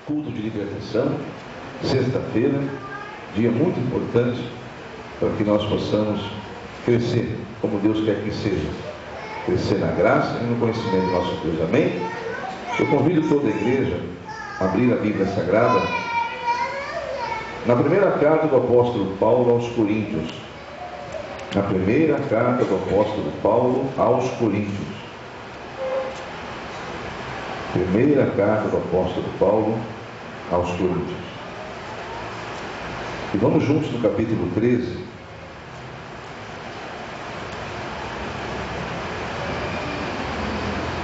culto de libertação, sexta-feira, dia muito importante para que nós possamos crescer como Deus quer que seja, crescer na graça e no conhecimento do nosso Deus. Amém? Eu convido toda a igreja a abrir a Bíblia Sagrada na primeira carta do apóstolo Paulo aos Coríntios. Na primeira carta do apóstolo Paulo aos Coríntios. Primeira carta do apóstolo Paulo aos Coríntios. E vamos juntos no capítulo 13.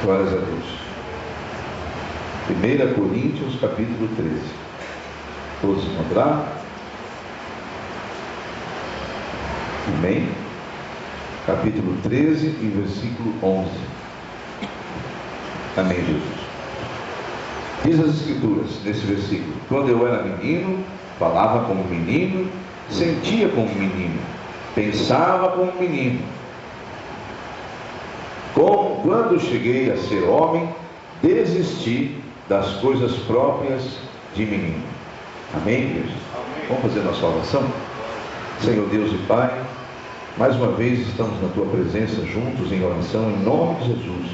Glórias a Deus. 1 Coríntios, capítulo 13. Todos encontraram? Amém? Capítulo 13 e versículo 11. Amém, Jesus. Diz as Escrituras, nesse versículo: quando eu era menino, falava como menino, sentia como menino, pensava como menino. Quando cheguei a ser homem, desisti das coisas próprias de menino. Amém, igreja? Amém. Vamos fazer nossa oração? Senhor Deus e Pai, mais uma vez estamos na Tua presença juntos em oração, em nome de Jesus,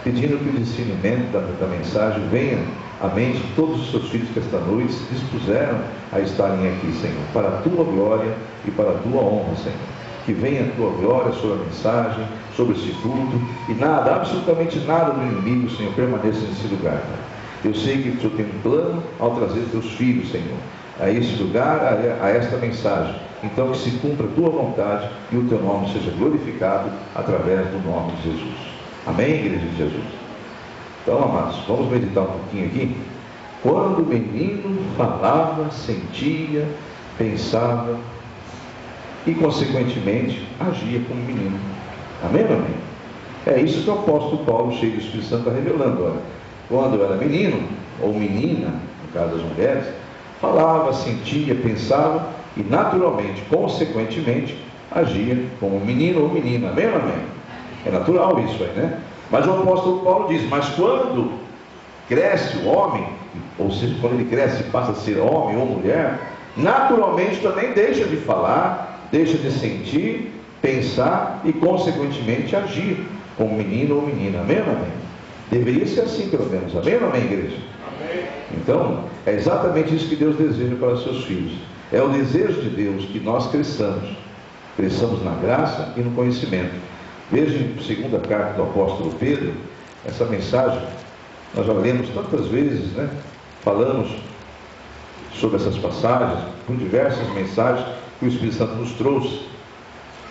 pedindo que o discernimento da mensagem venha à mente de todos os Seus filhos que esta noite se dispuseram a estarem aqui, Senhor, para a Tua glória e para a Tua honra, Senhor. Que venha a Tua glória sobre a mensagem, sobre esse culto, e nada, absolutamente nada do inimigo, Senhor, permaneça nesse lugar, Pai. Eu sei que o Senhor tem um plano ao trazer Teus filhos, Senhor, a esse lugar, a esta mensagem. Então que se cumpra a Tua vontade e o Teu nome seja glorificado através do nome de Jesus. Amém, igreja de Jesus? Então, amados, vamos meditar um pouquinho aqui. Quando o menino falava, sentia, pensava e, consequentemente, agia como menino. Amém, meu amigo? É isso que o apóstolo Paulo, cheio do Espírito Santo, está revelando. Olha, quando eu era menino, ou menina, no caso das mulheres, falava, sentia, pensava e, naturalmente, consequentemente, agia como menino ou menina. Amém, amém? É natural isso aí, né? Mas o apóstolo Paulo diz: mas quando cresce o homem, ou seja, quando ele cresce e passa a ser homem ou mulher, naturalmente também deixa de falar, deixa de sentir, pensar e, consequentemente, agir como menino ou menina. Amém, amém? Deveria ser assim, pelo menos. Amém, amém, igreja? Amém. Então, é exatamente isso que Deus deseja para os seus filhos. É o desejo de Deus que nós cresçamos na graça e no conhecimento. Veja em segunda carta do apóstolo Pedro, essa mensagem, nós já lemos tantas vezes, né? Falamos sobre essas passagens, com diversas mensagens que o Espírito Santo nos trouxe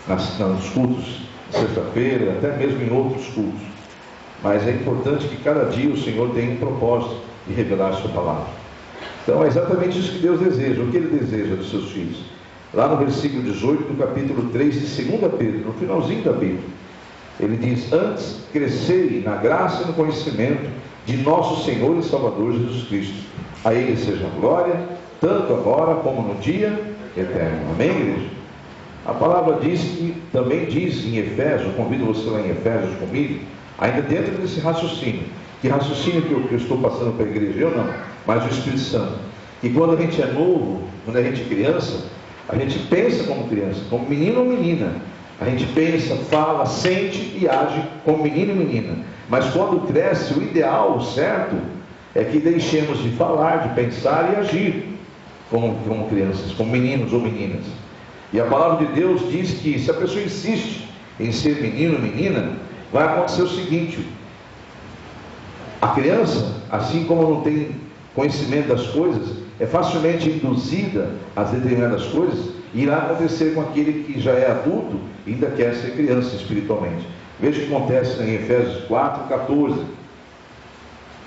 nos cultos de sexta-feira, até mesmo em outros cultos. Mas é importante que cada dia o Senhor tenha um propósito de revelar a sua palavra. Então é exatamente isso que Deus deseja. O que Ele deseja dos seus filhos? Lá no versículo 18 do capítulo 3 de 2 Pedro, no finalzinho da Bíblia, ele diz: antes crescei na graça e no conhecimento de nosso Senhor e Salvador Jesus Cristo. A Ele seja a glória, tanto agora como no dia eterno. Amém, igreja? A palavra diz que, também diz em Efésios, eu convido você lá em Efésios comigo, ainda dentro desse raciocínio. Que raciocínio que eu estou passando para a igreja? Eu não, mas o Espírito Santo. E quando a gente é novo, quando a gente é criança, a gente pensa como criança, como menino ou menina. A gente pensa, fala, sente e age como menino e menina. Mas quando cresce, o ideal, o certo, é que deixemos de falar, de pensar e agir como crianças, como meninos ou meninas. E a palavra de Deus diz que se a pessoa insiste em ser menino ou menina, vai acontecer o seguinte: a criança, assim como não tem conhecimento das coisas, é facilmente induzida a determinadas coisas, e irá acontecer com aquele que já é adulto e ainda quer ser criança espiritualmente. Veja o que acontece em Efésios 4:14.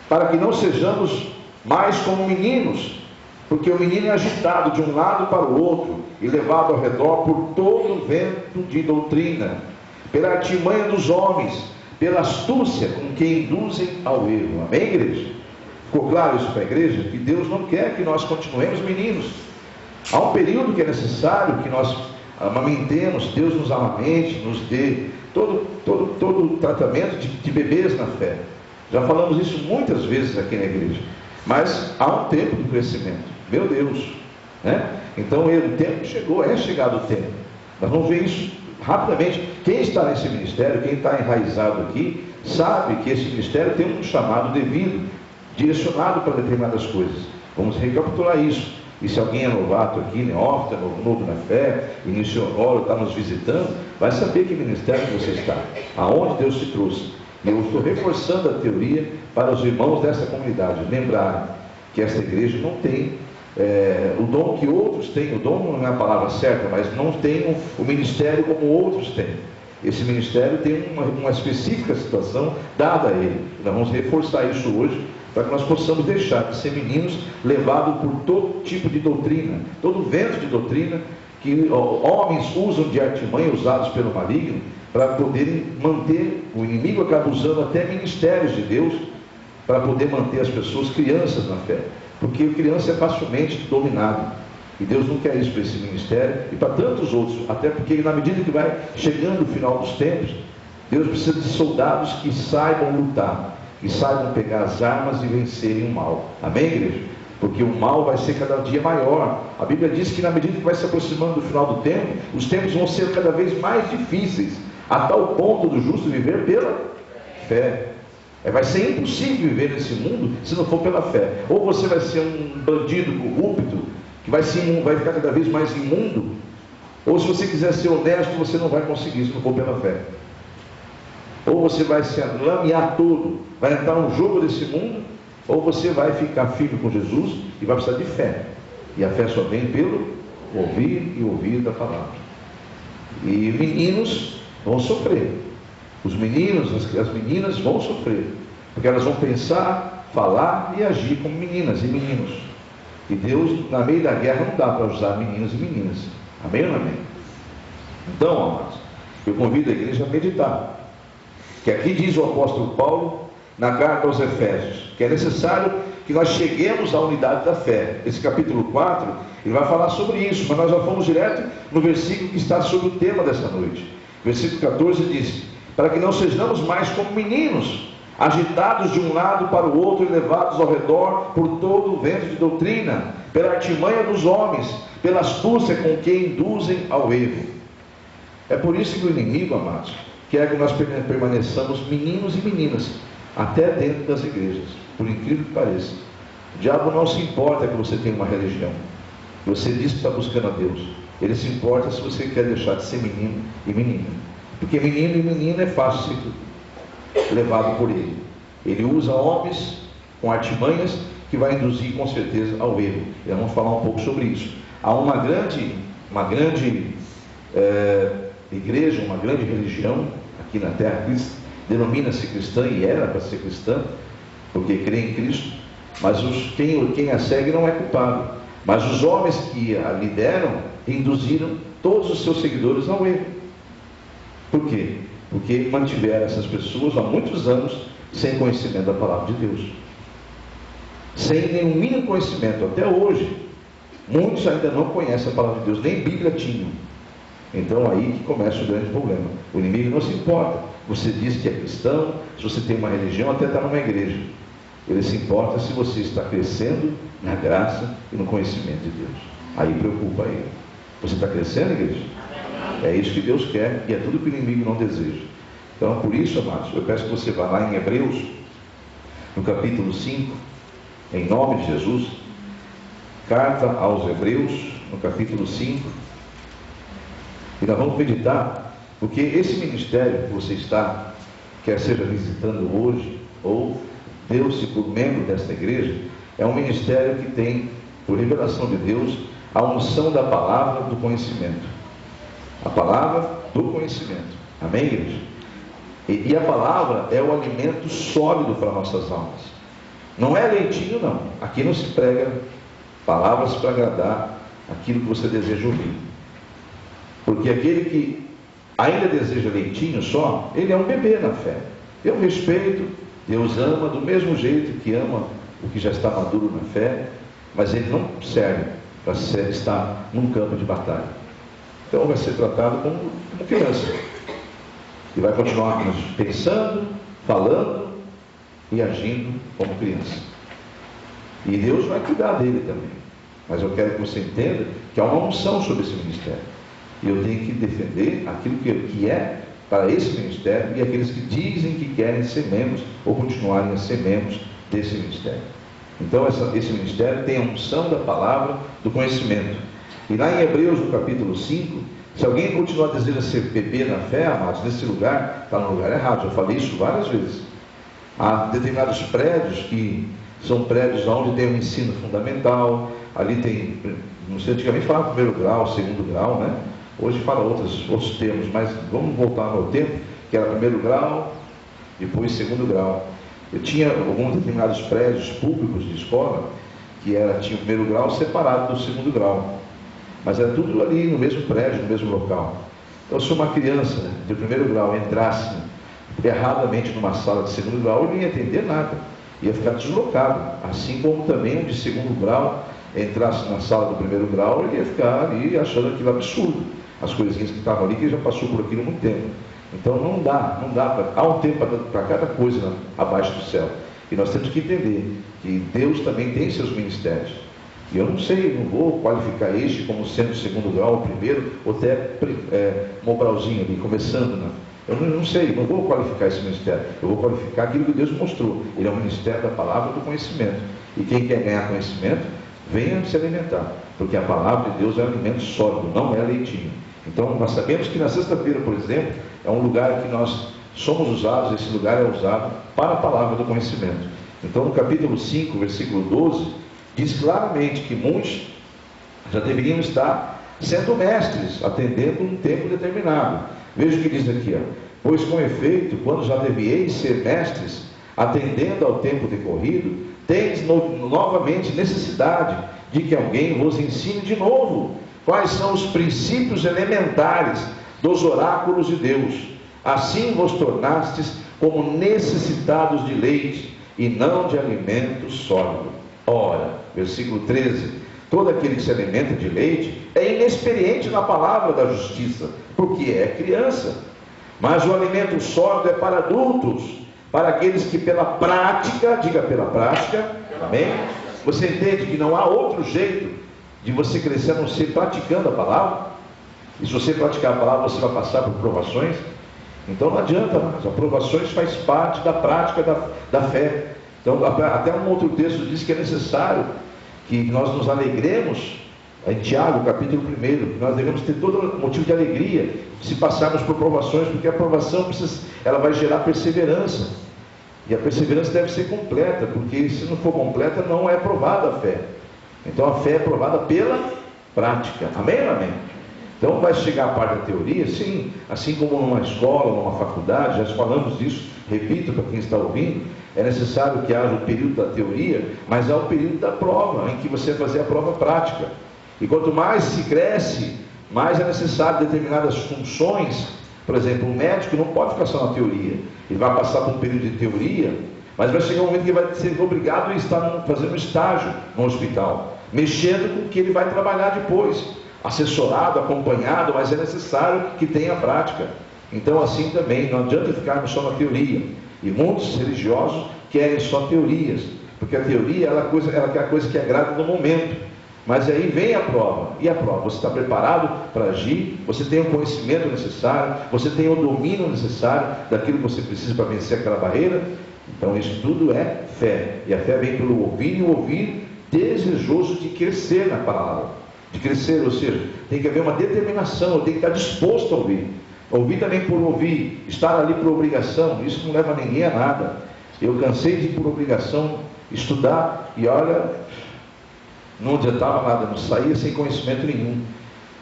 Para que não sejamos mais como meninos, porque o menino é agitado de um lado para o outro e levado ao redor por todo o vento de doutrina, pela artimanha dos homens, pela astúcia com que induzem ao erro. Amém, igreja? Ficou claro isso para a igreja? Que Deus não quer que nós continuemos meninos. Há um período que é necessário que nós amamentemos, Deus nos amamente, nos dê todo o tratamento de bebês na fé. Já falamos isso muitas vezes aqui na igreja. Mas há um tempo de crescimento, meu Deus, né? Então o tempo chegou, é chegado o tempo. Nós vamos ver isso rapidamente. Quem está nesse ministério, quem está enraizado aqui, sabe que esse ministério tem um chamado devido, direcionado para determinadas coisas. Vamos recapitular isso. E se alguém é novato aqui, neófito, novo na fé, iniciou agora, está nos visitando, vai saber que ministério que você está, aonde Deus te trouxe. E eu estou reforçando a teoria para os irmãos dessa comunidade lembrarem que essa igreja não tem o dom que outros têm. O dom não é a palavra certa, mas não tem o ministério como outros têm. Esse ministério tem uma específica situação dada a ele. Nós vamos reforçar isso hoje, para que nós possamos deixar de ser meninos levados por todo tipo de doutrina, todo vento de doutrina que homens usam de artimanha, usados pelo maligno, para poderem manter, o inimigo acaba usando até ministérios de Deus, para poder manter as pessoas crianças na fé, porque a criança é facilmente dominada, e Deus não quer isso para esse ministério, e para tantos outros, até porque na medida que vai chegando o final dos tempos, Deus precisa de soldados que saibam lutar, que saibam pegar as armas e vencerem o mal. Amém, igreja? Porque o mal vai ser cada dia maior. A Bíblia diz que na medida que vai se aproximando do final do tempo, os tempos vão ser cada vez mais difíceis, a tal ponto do justo viver pela fé. Vai ser impossível viver nesse mundo se não for pela fé. Ou você vai ser um bandido corrupto, que vai ficar cada vez mais imundo, ou se você quiser ser honesto, você não vai conseguir se não for pela fé. Ou você vai se lamear todo, vai entrar no jogo desse mundo, ou você vai ficar firme com Jesus e vai precisar de fé. E a fé só vem pelo ouvir e ouvir da palavra. E meninos vão sofrer. Os meninos, as meninas vão sofrer, porque elas vão pensar, falar e agir como meninas e meninos. E Deus, na meio da guerra, não dá para usar meninos e meninas. Amém ou não amém? Então, amados, eu convido a igreja a meditar. Que aqui diz o apóstolo Paulo, na carta aos Efésios, que é necessário que nós cheguemos à unidade da fé. Esse capítulo 4, ele vai falar sobre isso, mas nós já fomos direto no versículo que está sobre o tema dessa noite. Versículo 14 diz: para que não sejamos mais como meninos, agitados de um lado para o outro e levados ao redor por todo o vento de doutrina, pela artimanha dos homens, pela astúcia com que induzem ao erro. É por isso que o inimigo, amados, quer que nós permaneçamos meninos e meninas, até dentro das igrejas, por incrível que pareça. O diabo não se importa que você tenha uma religião, que você diz que está buscando a Deus. Ele se importa se você quer deixar de ser menino e menina, porque menino e menina é fácil ser levado por ele. Ele usa homens com artimanhas que vai induzir com certeza ao erro. E vamos falar um pouco sobre isso. Há uma grande igreja, uma grande religião aqui na terra, denomina-se cristã, e era para ser cristã, porque crê em Cristo, mas quem a segue não é culpado. Mas os homens que a lideram induziram todos os seus seguidores ao erro. Por quê? Porque mantiveram essas pessoas há muitos anos sem conhecimento da palavra de Deus, sem nenhum mínimo conhecimento. Até hoje muitos ainda não conhecem a palavra de Deus, nem Bíblia tinham. Então aí que começa o grande problema. O inimigo não se importa, você diz que é cristão, se você tem uma religião, até está numa igreja. Ele se importa se você está crescendo na graça e no conhecimento de Deus. Aí preocupa ele. Você está crescendo, igreja? É isso que Deus quer, e é tudo que o inimigo não deseja. Então, por isso, amados, eu peço que você vá lá em Hebreus, no capítulo 5, em nome de Jesus, carta aos Hebreus, no capítulo 5, e nós vamos meditar, porque esse ministério que você está, quer seja visitando hoje, ou Deus se por membro desta igreja, é um ministério que tem, por revelação de Deus, a unção da palavra do conhecimento. A palavra do conhecimento. Amém, igreja? E a palavra é o alimento sólido para nossas almas. Não é leitinho, não. Aqui não se prega palavras para agradar aquilo que você deseja ouvir. Porque aquele que ainda deseja leitinho só, ele é um bebê na fé. Eu respeito, Deus ama do mesmo jeito que ama o que já está maduro na fé, mas ele não serve para estar num campo de batalha. Então vai ser tratado como criança. E vai continuar pensando, falando e agindo como criança. E Deus vai cuidar dele também. Mas eu quero que você entenda que há uma unção sobre esse ministério. E eu tenho que defender aquilo que é para esse ministério e aqueles que dizem que querem ser membros ou continuarem a ser membros desse ministério. Então esse ministério tem a unção da palavra do conhecimento. E lá em Hebreus, no capítulo 5, se alguém continuar desejando ser bebê na fé, amados, nesse lugar, está no lugar errado. Já falei isso várias vezes. Há determinados prédios que são prédios onde tem um ensino fundamental. Ali tem, não sei, antigamente falava primeiro grau, segundo grau, né? Hoje fala outros termos, mas vamos voltar ao tempo, que era primeiro grau, depois segundo grau. Eu tinha alguns determinados prédios públicos de escola, que tinha o primeiro grau separado do segundo grau. Mas era tudo ali no mesmo prédio, no mesmo local. Então, se uma criança de primeiro grau entrasse erradamente numa sala de segundo grau, ele não ia entender nada, ia ficar deslocado. Assim como também um de segundo grau entrasse na sala do primeiro grau, ele ia ficar ali achando aquilo absurdo. As coisinhas que estavam ali, que ele já passou por aquilo há muito tempo. Então não dá há um tempo para cada coisa abaixo do céu. E nós temos que entender que Deus também tem seus ministérios. E eu não sei, não vou qualificar este como sendo segundo grau, o primeiro, ou até Mobralzinho ali, começando, né? Eu não sei, não vou qualificar esse ministério. Eu vou qualificar aquilo que Deus mostrou. Ele é um ministério da palavra do conhecimento. E quem quer ganhar conhecimento, venha se alimentar. Porque a palavra de Deus é um alimento sólido, não é leitinho. Então nós sabemos que na sexta-feira, por exemplo, é um lugar que nós somos usados, esse lugar é usado para a palavra do conhecimento. Então no capítulo 5, versículo 12, diz claramente que muitos já deveriam estar sendo mestres, atendendo um tempo determinado. Veja o que diz aqui, ó. Pois com efeito, quando já devieis ser mestres, atendendo ao tempo decorrido, tendes novamente necessidade de que alguém vos ensine de novo quais são os princípios elementares dos oráculos de Deus. Assim vos tornastes como necessitados de leite e não de alimento sólido. Ora, versículo 13, todo aquele que se alimenta de leite é inexperiente na palavra da justiça, porque é criança. Mas o alimento sólido é para adultos, para aqueles que pela prática, diga pela prática, amém? Você entende que não há outro jeito de você crescer a não ser praticando a palavra? E se você praticar a palavra, você vai passar por provações? Então não adianta, mas as provações faz parte da prática da fé. Então até um outro texto diz que é necessário que nós nos alegremos, em Tiago, capítulo 1, que nós devemos ter todo motivo de alegria se passarmos por provações, porque a provação ela vai gerar perseverança. E a perseverança deve ser completa, porque se não for completa, não é provada a fé. Então a fé é provada pela prática. Amém ou amém? Então vai chegar a parte da teoria, sim, assim como numa escola, numa faculdade, já falamos disso, repito para quem está ouvindo, é necessário que haja o período da teoria, mas há o período da prova, em que você vai fazer a prova prática. E quanto mais se cresce, mais é necessário determinadas funções. Por exemplo, um médico não pode ficar só na teoria, ele vai passar por um período de teoria, mas vai chegar um momento que ele vai ser obrigado a estar fazendo um estágio no hospital, mexendo com o que ele vai trabalhar depois, assessorado, acompanhado, mas é necessário que tenha prática. Então assim também, não adianta ficarmos só na teoria, e muitos religiosos querem só teorias, porque a teoria ela quer a coisa que agrada no momento. Mas aí vem a prova, e a prova, você está preparado para agir, você tem o conhecimento necessário, você tem o domínio necessário daquilo que você precisa para vencer aquela barreira. Então isso tudo é fé, e a fé vem pelo ouvir, e o ouvir desejoso de crescer na palavra, de crescer, ou seja, tem que haver uma determinação, eu tenho que estar disposto a ouvir. Ouvir também por ouvir, estar ali por obrigação, isso não leva ninguém a nada. Eu cansei de ir por obrigação estudar, e olha, não adiantava nada, não saía sem conhecimento nenhum.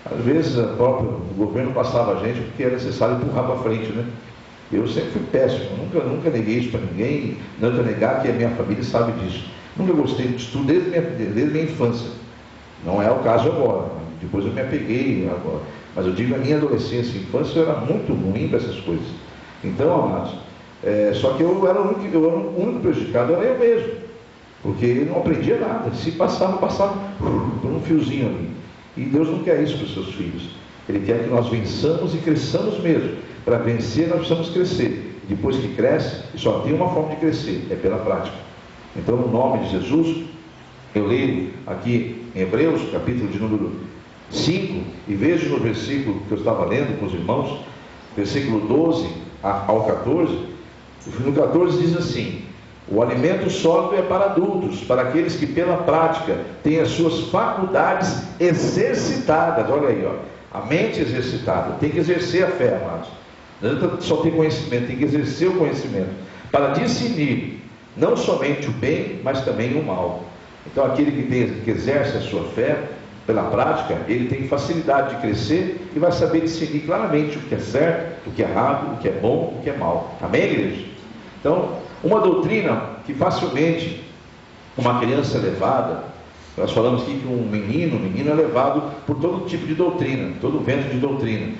Às vezes o governo passava a gente porque era necessário empurrar para frente, né? Eu sempre fui péssimo, nunca neguei isso para ninguém, não vou negar que a minha família sabe disso. Nunca gostei de estudo desde minha infância. Não é o caso agora, depois eu me apeguei agora. Mas eu digo, a minha adolescência e infância eu era muito ruim para essas coisas. Então, amados, só que eu era o único prejudicado, era eu mesmo. Porque eu não aprendia nada. Se passava por um fiozinho ali. E Deus não quer isso para os seus filhos. Ele quer que nós vençamos e cresçamos mesmo. Para vencer, nós precisamos crescer. Depois que cresce, só tem uma forma de crescer, é pela prática. Então, no nome de Jesus, Eu leio aqui em Hebreus, capítulo de número 5, e vejo no versículo que eu estava lendo com os irmãos, versículo 12 ao 14, no 14 diz assim: o alimento sólido é para adultos, para aqueles que pela prática têm as suas faculdades exercitadas. Olha aí, ó, a mente exercitada. Tem que exercer a fé, amados. Não adianta só ter conhecimento, tem que exercer o conhecimento, para discernir não somente o bem, mas também o mal. Então aquele que exerce a sua fé pela prática, ele tem facilidade de crescer e vai saber discernir claramente o que é certo, o que é errado, o que é bom, o que é mal. Amém, igreja? Então, uma doutrina que facilmente uma criança é levada, nós falamos aqui que um menino é levado por todo tipo de doutrina, todo vento de doutrina.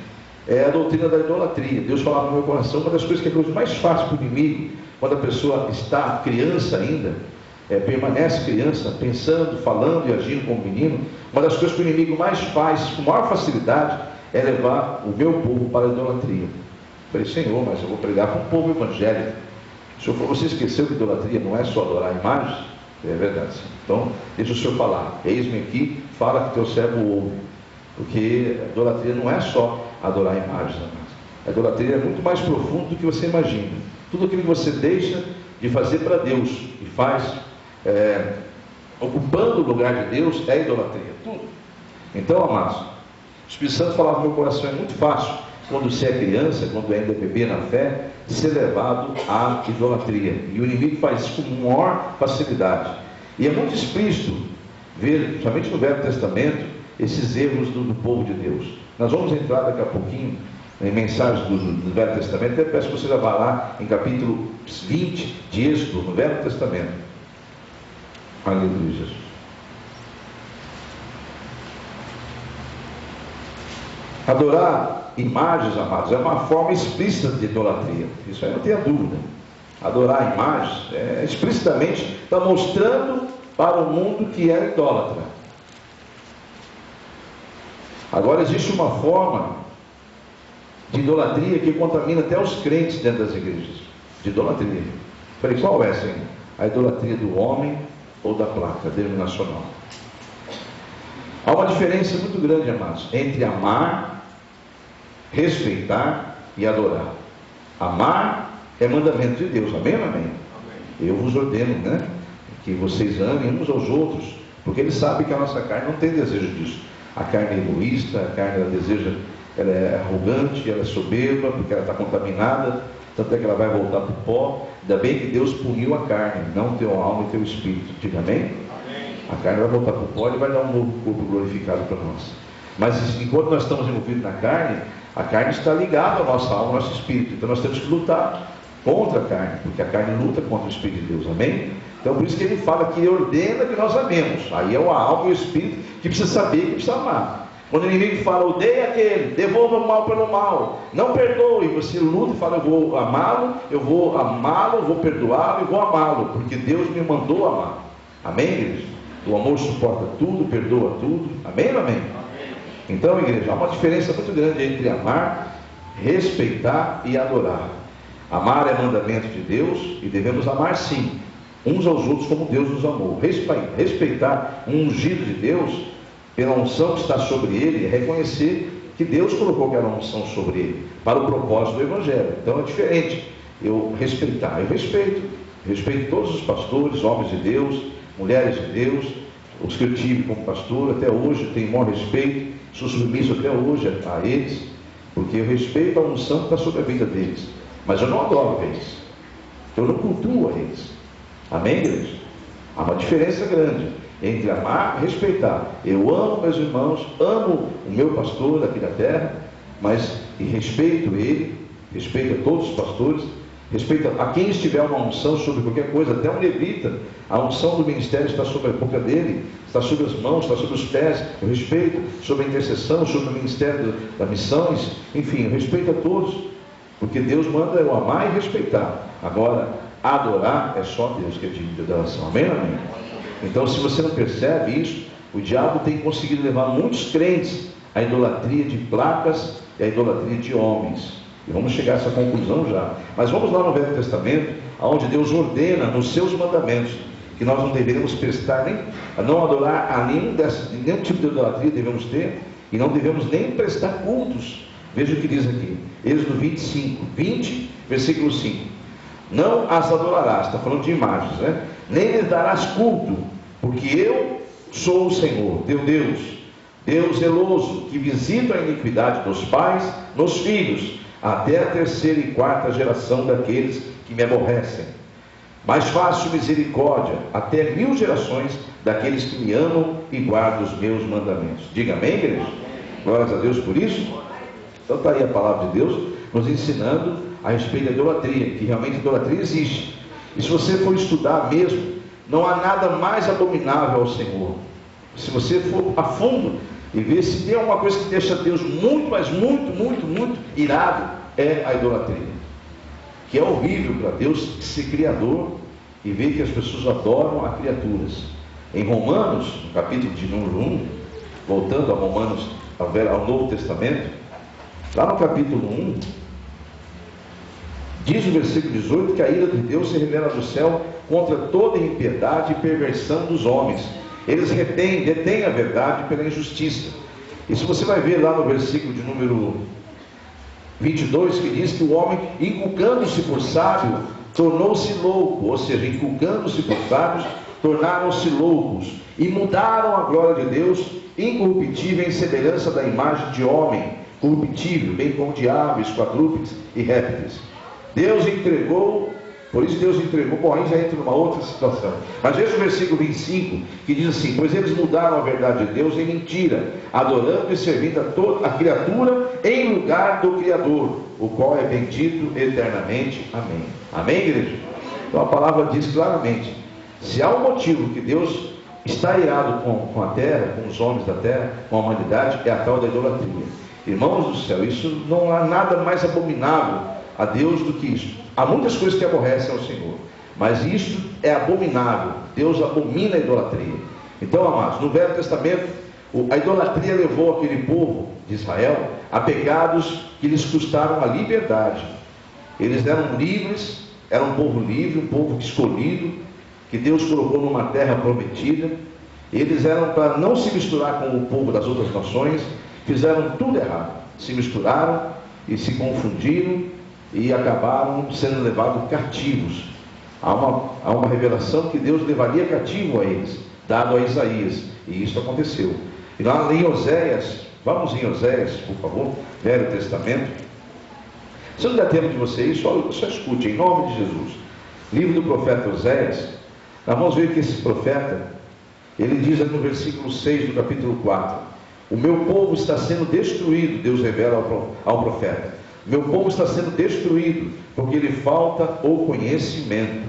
É a doutrina da idolatria. Deus falava no meu coração, uma das coisas que é a coisa mais fácil para o inimigo, quando a pessoa está criança ainda, permanece criança, pensando, falando e agindo como menino, uma das coisas que o inimigo mais faz, com maior facilidade, é levar o meu povo para a idolatria. Eu falei, Senhor, mas eu vou pregar para um povo evangélico. O Senhor falou, você esqueceu que idolatria não é só adorar imagens? É verdade, sim. Então, deixa o Senhor falar. Eis-me aqui, fala que teu servo ouve. Porque a idolatria não é só adorar imagens, amados. A idolatria é muito mais profundo do que você imagina. Tudo aquilo que você deixa de fazer para Deus e faz ocupando o lugar de Deus é idolatria. Tudo. Então, amados, o Espírito Santo falava no meu coração, é muito fácil, quando você é criança, quando ainda é bebê na fé, ser levado à idolatria. E o inimigo faz isso com maior facilidade. E é muito explícito ver, principalmente no Velho Testamento, esses erros do povo de Deus. Nós vamos entrar daqui a pouquinho em mensagens do Velho Testamento. Até peço que você vá lá em capítulo 20 de Êxodo, no Velho Testamento. Aleluia, Jesus. Adorar imagens, amados, é uma forma explícita de idolatria. Isso aí não tenha dúvida. Adorar imagens explicitamente está mostrando para o mundo que é idólatra. Agora existe uma forma de idolatria que contamina até os crentes dentro das igrejas. De idolatria. Falei, qual é, Senhor? A idolatria do homem ou da placa denominacional. Há uma diferença muito grande, amados, entre amar, respeitar e adorar. Amar é mandamento de Deus, amém ou amém? Eu vos ordeno, que vocês amem uns aos outros, porque Ele sabe que a nossa carne não tem desejo disso. A carne é egoísta, a carne ela deseja, ela é arrogante, ela é soberba, porque ela está contaminada, tanto é que ela vai voltar para o pó. Ainda bem que Deus puniu a carne, não teu alma e teu espírito. Diga amém? Amém. A carne vai voltar para o pó e vai dar um novo corpo glorificado para nós. Mas enquanto nós estamos envolvidos na carne, a carne está ligada à nossa alma, ao nosso espírito. Então nós temos que lutar contra a carne, porque a carne luta contra o Espírito de Deus, amém? Então por isso que ele fala que ele ordena que nós amemos. Aí é a alma e o espírito que precisa saber, que precisa amar. Quando o inimigo fala, odeia aquele, devolva o mal pelo mal, não perdoe, você luta e fala, eu vou amá-lo, eu vou perdoá-lo e vou amá-lo, porque Deus me mandou amar. Amém, igreja? O amor suporta tudo, perdoa tudo, amém ou amém? Então, igreja, há uma diferença muito grande entre amar, respeitar e adorar. Amar é mandamento de Deus e devemos amar sim, uns aos outros como Deus nos amou. Respeitar um ungido de Deus, pela unção que está sobre ele, é reconhecer que Deus colocou aquela unção sobre ele, para o propósito do Evangelho. Então é diferente eu respeitar. Eu respeito todos os pastores, homens de Deus, mulheres de Deus, os que eu tive como pastor, até hoje tenho maior respeito, sou submisso até hoje a eles, porque eu respeito a unção que está sobre a vida deles, mas eu não adoro eles, eu não cultuo a eles. Amém, igreja? Há uma diferença grande entre amar e respeitar. Eu amo meus irmãos, amo o meu pastor aqui da terra, mas respeito ele, respeito a todos os pastores, respeito a quem estiver uma unção sobre qualquer coisa, até um levita, a unção do ministério está sobre a boca dele, está sobre as mãos, está sobre os pés. Eu respeito sobre a intercessão, sobre o ministério das missões, enfim, eu respeito a todos, porque Deus manda eu amar e respeitar. Agora, adorar é só Deus que é digno de adoração. Amém, amém? Então, se você não percebe isso, o diabo tem conseguido levar muitos crentes à idolatria de placas e à idolatria de homens. E vamos chegar a essa conclusão já. Mas vamos lá no Velho Testamento, onde Deus ordena nos seus mandamentos que nós não deveremos prestar nem, não adorar a nenhum tipo de idolatria devemos ter, e não devemos nem prestar cultos. Veja o que diz aqui, Êxodo 20, versículo 5. Não as adorarás, está falando de imagens, né? Nem lhes darás culto, porque eu sou o Senhor, teu Deus, Deus zeloso, que visita a iniquidade dos pais nos filhos, até a 3ª e 4ª geração daqueles que me aborrecem. Mas faço misericórdia até 1000 gerações daqueles que me amam e guardam os meus mandamentos. Diga amém, igreja? Glórias a Deus por isso. Então está aí a palavra de Deus nos ensinando a respeito da idolatria, que realmente a idolatria existe. E se você for estudar mesmo, não há nada mais abominável ao Senhor. Se você for a fundo e ver se tem alguma coisa que deixa Deus muito, mas muito irado, é a idolatria. Que é horrível para Deus ser criador e ver que as pessoas adoram a criaturas. Em Romanos, no capítulo de número 1, voltando a Romanos, ao Novo Testamento, lá no capítulo 1, diz o versículo 18 que a ira de Deus se revela do céu contra toda impiedade e perversão dos homens. Eles detêm a verdade pela injustiça. E se você vai ver lá no versículo de número 22, que diz que o homem, inculcando-se por sábio, tornou-se louco, ou seja, inculcando-se por sábios, tornaram-se loucos, e mudaram a glória de Deus, incorruptível em semelhança da imagem de homem, corruptível, bem como de aves, quadrúpedes e répteis. Deus entregou, por isso Deus entregou, bom, aí já entra numa outra situação. Mas veja o versículo 25, que diz assim: pois eles mudaram a verdade de Deus em mentira, adorando e servindo a toda a criatura em lugar do Criador, o qual é bendito eternamente. Amém. Amém, igreja? Então a palavra diz claramente, se há um motivo que Deus está irado com a terra, com os homens da terra, com a humanidade, é a tal da idolatria. Irmãos do céu, isso não há nada mais abominável a Deus do que isso. Há muitas coisas que aborrecem ao Senhor, mas isto é abominável. Deus abomina a idolatria. Então, amados, no Velho Testamento, a idolatria levou aquele povo de Israel a pecados que lhes custaram a liberdade. Eles eram livres, eram um povo livre, um povo escolhido, que Deus colocou numa terra prometida. Eles eram para não se misturar com o povo das outras nações, fizeram tudo errado, se misturaram e se confundiram e acabaram sendo levados cativos. Há uma revelação que Deus levaria cativo a eles, dado a Isaías, e isso aconteceu. E lá em Oséias, vamos em Oséias, por favor, Velho Testamento. Se não der tempo de vocês, só escute, em nome de Jesus. Livro do profeta Oséias. Nós vamos ver que esse profeta, ele diz no versículo 6 do capítulo 4, o meu povo está sendo destruído, Deus revela ao profeta, meu povo está sendo destruído, porque lhe falta o conhecimento.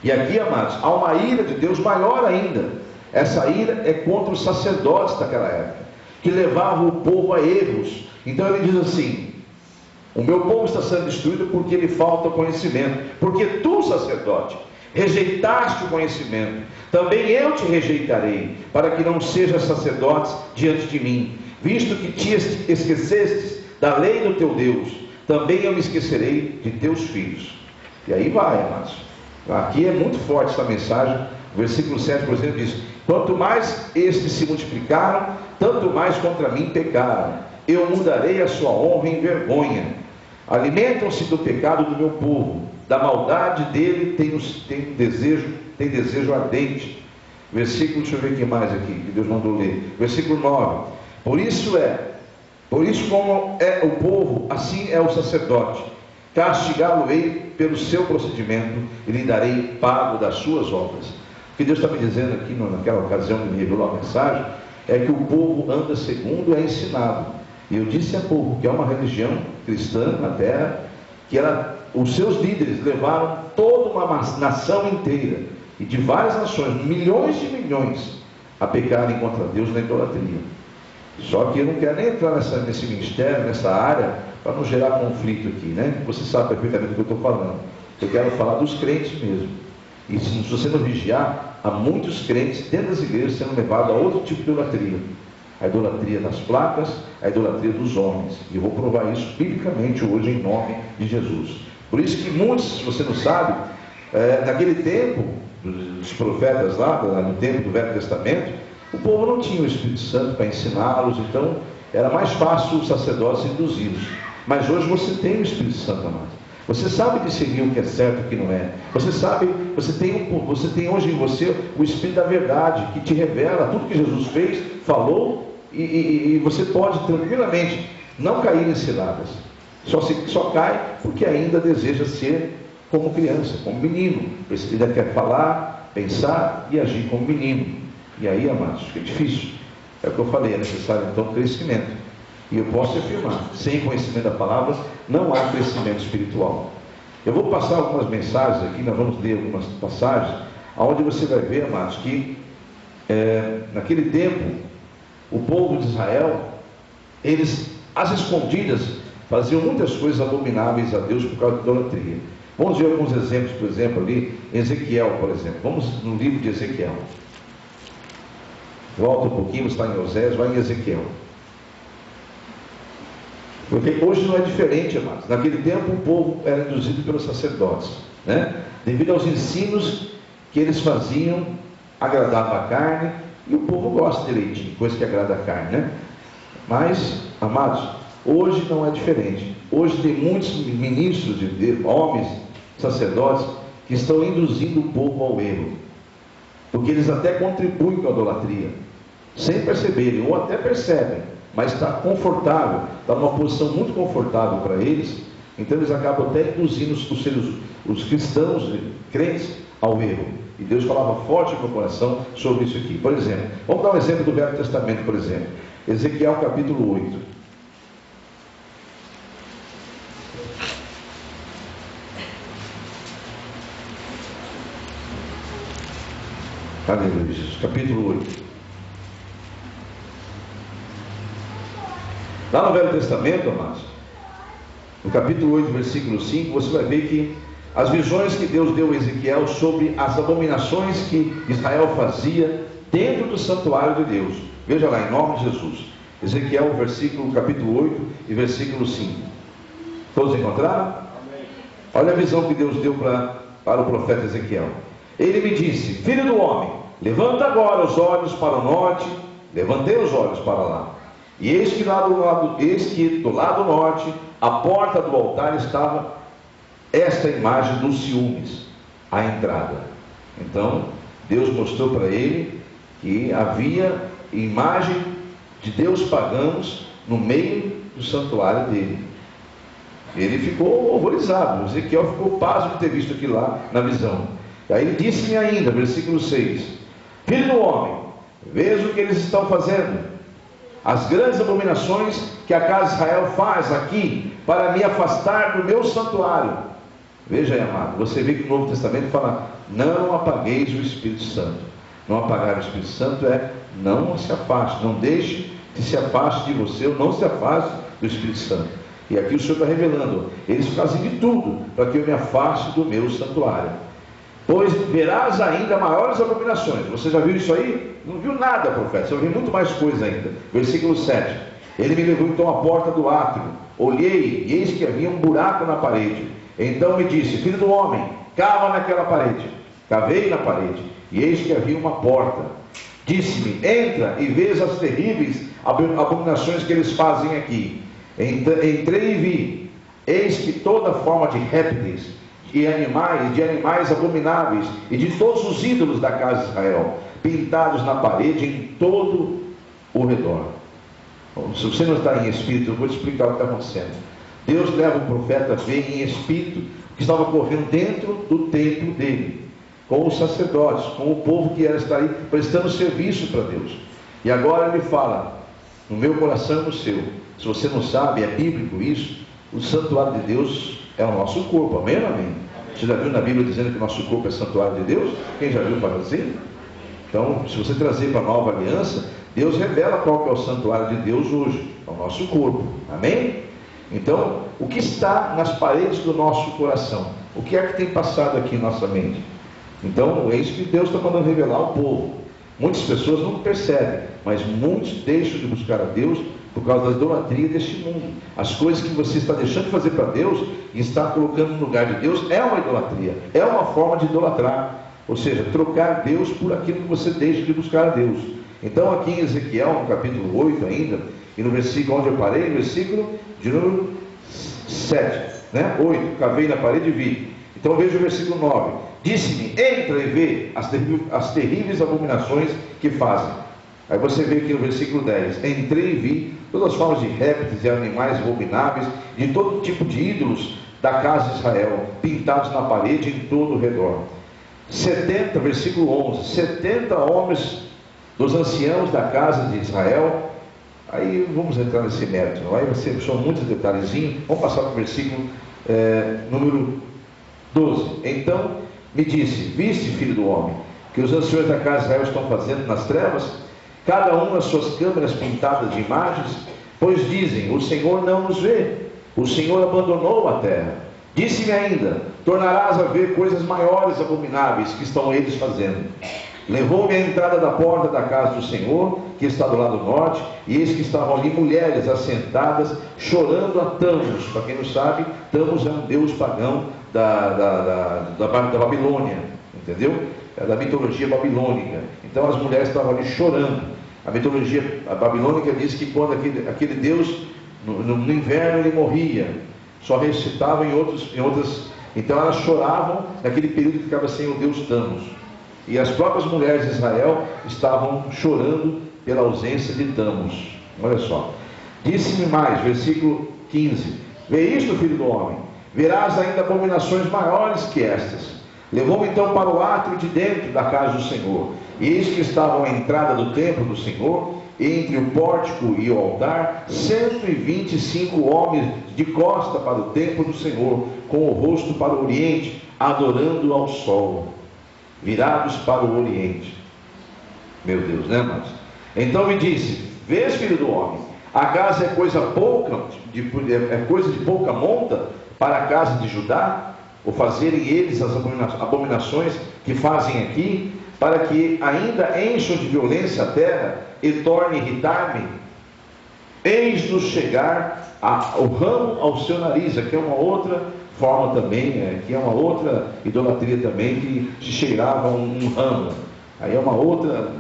E aqui, amados, há uma ira de Deus maior ainda. Essa ira é contra os sacerdotes daquela época, que levavam o povo a erros. Então ele diz assim, o meu povo está sendo destruído porque lhe falta conhecimento, porque tu, sacerdote, rejeitaste o conhecimento, também eu te rejeitarei, para que não sejas sacerdotes diante de mim, visto que te esquecestes da lei do teu Deus, também eu me esquecerei de teus filhos. E aí vai, amados. Aqui é muito forte essa mensagem. O versículo 7, por exemplo, diz: quanto mais estes se multiplicaram, tanto mais contra mim pecaram. Eu mudarei a sua honra em vergonha. Alimentam-se do pecado do meu povo, da maldade dele tem desejo ardente. Versículo, deixa eu ver aqui mais aqui, que Deus mandou ler. Versículo 9. Por isso como é o povo, assim é o sacerdote. Castigá-lo-ei pelo seu procedimento e lhe darei pago das suas obras. O que Deus está me dizendo aqui, naquela ocasião que me revelou a mensagem, é que o povo anda segundo é ensinado. E eu disse a pouco que é uma religião cristã na terra, que os seus líderes levaram toda uma nação inteira, e de várias nações, milhões de milhões, a pecarem contra Deus na idolatria. Só que eu não quero nem entrar nesse ministério, nessa área, para não gerar conflito aqui, né? Você sabe perfeitamente do que eu estou falando. Eu quero falar dos crentes mesmo. E se você não vigiar, há muitos crentes dentro das igrejas sendo levados a outro tipo de idolatria. A idolatria das placas, a idolatria dos homens. E eu vou provar isso biblicamente hoje em nome de Jesus. Por isso que muitos, se você não sabe, naquele tempo, dos profetas lá no tempo do Velho Testamento, o povo não tinha o Espírito Santo para ensiná-los, então era mais fácil os sacerdotes induzi-los. Mas hoje você tem o Espírito Santo, amado. Você sabe discernir o que é certo e o que não é. Você tem hoje em você o Espírito da verdade, que te revela tudo que Jesus fez, falou, e você pode tranquilamente não cair em ciladas. Só cai porque ainda deseja ser como criança, como menino. Ele ainda quer falar, pensar e agir como menino. E aí, amados, fica difícil. É o que eu falei, é necessário então crescimento. E eu posso afirmar, sem conhecimento da palavra, não há crescimento espiritual. Eu vou passar algumas mensagens aqui, nós vamos ler algumas passagens, onde você vai ver, amados, que naquele tempo, o povo de Israel, eles, às escondidas, faziam muitas coisas abomináveis a Deus por causa da idolatria. Vamos ver alguns exemplos, por exemplo, ali, Ezequiel, por exemplo. Vamos no livro de Ezequiel. Volta um pouquinho, está em Oséias, vai em Ezequiel. Porque hoje não é diferente, amados. Naquele tempo o povo era induzido pelos sacerdotes, né? Devido aos ensinos que eles faziam, agradava a carne, e o povo gosta de leitinho, coisa que agrada a carne, né? Mas, amados, hoje não é diferente. Hoje tem muitos ministros de Deus, homens, sacerdotes, que estão induzindo o povo ao erro, porque eles até contribuem com a idolatria, sem perceberem, ou até percebem, mas está confortável, está numa posição muito confortável para eles, então eles acabam até induzindo os cristãos, crentes, ao erro. E Deus falava forte no meu coração sobre isso aqui. Por exemplo, vamos dar um exemplo do Velho Testamento, por exemplo. Ezequiel capítulo 8. Aleluia, Jesus. Capítulo 8. Lá no Velho Testamento, amados, no capítulo 8, versículo 5, você vai ver que as visões que Deus deu a Ezequiel sobre as abominações que Israel fazia dentro do santuário de Deus. Veja lá, em nome de Jesus. Ezequiel, capítulo 8 e versículo 5. Todos encontraram? Olha a visão que Deus deu para o profeta Ezequiel. Ele me disse: filho do homem, levanta agora os olhos para o norte. Levantei os olhos para lá. E eis que do lado norte, a porta do altar, estava esta imagem dos ciúmes, a entrada. Então, Deus mostrou para ele que havia imagem de Deus pagãos no meio do santuário dele. Ele ficou horrorizado. Ezequiel ficou pasmo de ter visto aquilo lá na visão. Aí ele disse-me ainda, versículo 6: filho do homem, veja o que eles estão fazendo, as grandes abominações que a casa de Israel faz aqui, para me afastar do meu santuário. Veja aí, amado, você vê que o Novo Testamento fala: não apagueis o Espírito Santo. Não apagar o Espírito Santo é não se afaste, não deixe que se afaste de você, ou não se afaste do Espírito Santo. E aqui o Senhor está revelando: eles fazem de tudo para que eu me afaste do meu santuário. Pois verás ainda maiores abominações. Você já viu isso aí? Não viu nada, profeta, você viu muito mais coisa ainda. Versículo 7. Ele me levou então à porta do átrio. Olhei, e eis que havia um buraco na parede. Então me disse: filho do homem, cava naquela parede. Cavei na parede, e eis que havia uma porta. Disse-me: entra e vês as terríveis abominações que eles fazem aqui. Entrei e vi, eis que toda forma de répteis, de animais abomináveis, e de todos os ídolos da casa de Israel, pintados na parede em todo o redor. Bom, se você não está em espírito, eu vou te explicar o que está acontecendo. Deus leva o profeta a ver em espírito o que estava ocorrendo dentro do templo dele, com os sacerdotes, com o povo que era estar aí prestando serviço para Deus. E agora ele fala, no meu coração e no seu. Se você não sabe, é bíblico isso, o santuário de Deus é o nosso corpo, amém ou amém? Você já viu na Bíblia dizendo que o nosso corpo é santuário de Deus? Quem já viu falar assim? Então, se você trazer para a nova aliança, Deus revela qual que é o santuário de Deus hoje, é o nosso corpo, amém? Então, o que está nas paredes do nosso coração? O que é que tem passado aqui em nossa mente? Então, é isso que Deus está mandando revelar ao povo. Muitas pessoas não percebem, mas muitos deixam de buscar a Deus por causa da idolatria deste mundo. As coisas que você está deixando de fazer para Deus e está colocando no lugar de Deus é uma idolatria, é uma forma de idolatrar. Ou seja, trocar Deus por aquilo que você deixa de buscar a Deus. Então aqui em Ezequiel, no capítulo 8 ainda, e no versículo onde eu parei, no versículo de número 7, né? 8, cavei na parede e vi. Então veja o versículo 9. Disse-me, entra e vê as terríveis abominações que fazem. Aí você vê aqui no versículo 10, entrei e vi todas as formas de répteis e animais abomináveis, de todo tipo de ídolos da casa de Israel, pintados na parede em todo o redor. 70, versículo 11, 70 homens dos anciãos da casa de Israel. Aí vamos entrar nesse mérito, não? Aí são muitos detalhezinhos. Vamos passar para o versículo número 12. Então me disse, viste, filho do homem, que os anciões da casa de Israel estão fazendo nas trevas, cada um nas suas câmeras pintadas de imagens? Pois dizem, o Senhor não nos vê, o Senhor abandonou a terra. Disse-me ainda, tornarás a ver coisas maiores abomináveis que estão eles fazendo. Levou-me à entrada da porta da casa do Senhor, que está do lado norte, e eis que estavam ali mulheres assentadas, chorando a Tamos. Para quem não sabe, Tamos é um deus pagão da Babilônia, entendeu? É da mitologia babilônica. Então as mulheres estavam ali chorando. A mitologia babilônica diz que quando aquele deus, no inverno ele morria, só ressuscitava em outras. Então elas choravam naquele período que ficava sem o deus Tamos. E as próprias mulheres de Israel estavam chorando pela ausência de Tamos. Olha só. Disse-me mais, versículo 15. Vê isto, filho do homem, verás ainda abominações maiores que estas. Levou-me então para o átrio de dentro da casa do Senhor. E eis que estavam à entrada do templo do Senhor, entre o pórtico e o altar, 125 homens de costa para o templo do Senhor, com o rosto para o oriente, adorando ao sol, virados para o oriente. Meu Deus, né, mas? Então me disse, vês, filho do homem, a casa é coisa de pouca monta para a casa de Judá, ou fazerem eles as abominações que fazem aqui, para que ainda encham de violência a terra e tornem irritar-me? Eis-nos chegar o ramo ao seu nariz. Aqui é uma outra forma também, que é uma outra idolatria também, que se cheirava um ramo. Aí é uma outra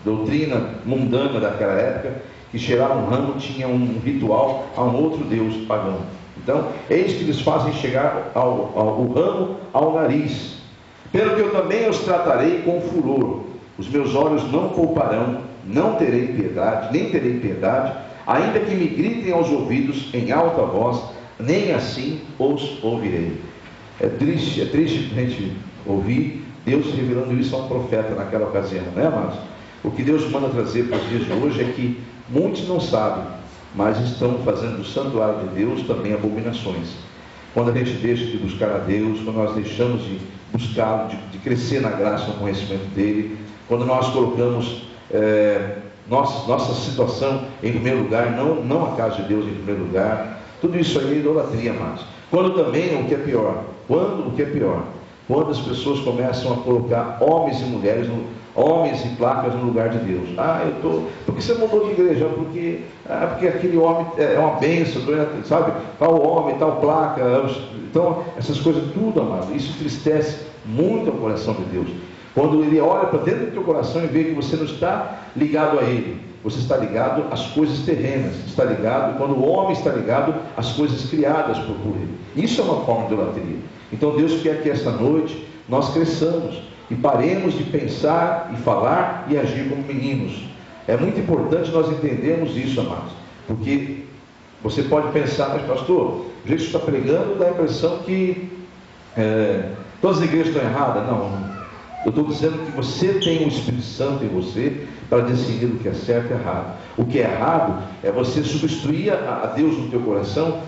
doutrina mundana daquela época, que cheirar um ramo tinha um ritual a um outro deus pagão. Então, eis que eles fazem chegar o ramo ao nariz. Pelo que eu também os tratarei com furor. Os meus olhos não pouparão, não terei piedade, nem terei piedade, ainda que me gritem aos ouvidos em alta voz, nem assim os ouvirei. É triste a gente ouvir Deus revelando isso a um profeta naquela ocasião, né, amados? O que Deus manda trazer para os dias de hoje é que muitos não sabem, mas estão fazendo do santuário de Deus também abominações. Quando a gente deixa de buscar a Deus, quando nós deixamos de buscá-lo, de crescer na graça, no conhecimento dEle, quando nós colocamos nossa situação em primeiro lugar, não a casa de Deus em primeiro lugar, tudo isso aí é idolatria, amados. Quando também, o que é pior, quando as pessoas começam a colocar homens e mulheres, homens e placas no lugar de Deus. Por que você mudou de igreja? Porque aquele homem é uma bênção, sabe? Tal homem, tal placa. Então, essas coisas tudo, amado, isso entristece muito o coração de Deus. Quando Ele olha para dentro do teu coração e vê que você não está ligado a Ele, você está ligado às coisas terrenas, está ligado, quando o homem está ligado às coisas criadas por Ele. Isso é uma forma de idolatria. Então Deus quer que esta noite nós cresçamos e paremos de pensar e falar e agir como meninos. É muito importante nós entendermos isso, amados, porque você pode pensar, mas pastor, o jeito que você está pregando dá a impressão que todas as igrejas estão erradas. Não, eu estou dizendo que você tem o Espírito Santo em você para decidir o que é certo e errado. O que é errado é você substituir a Deus no teu coração,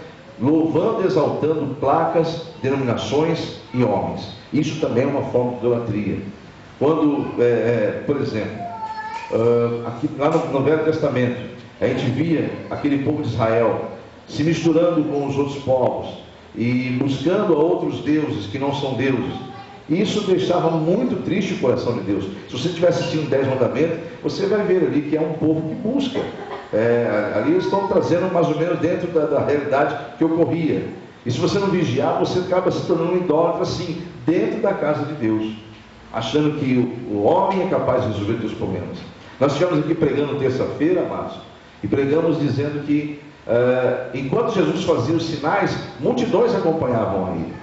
louvando e exaltando placas, denominações e homens. Isso também é uma forma de idolatria. Quando, por exemplo, aqui, lá no Velho Testamento, a gente via aquele povo de Israel se misturando com os outros povos e buscando a outros deuses que não são deuses. E isso deixava muito triste o coração de Deus. Se você estiver assistindo 10 mandamentos, você vai ver ali que é um povo que busca. Ali eles estão trazendo mais ou menos dentro da realidade que ocorria. E se você não vigiar, você acaba se tornando um idólatra assim, dentro da casa de Deus. achando que o homem é capaz de resolver seus problemas. Nós estivemos aqui pregando terça-feira, amados, e pregamos dizendo que enquanto Jesus fazia os sinais, multidões acompanhavam a ele.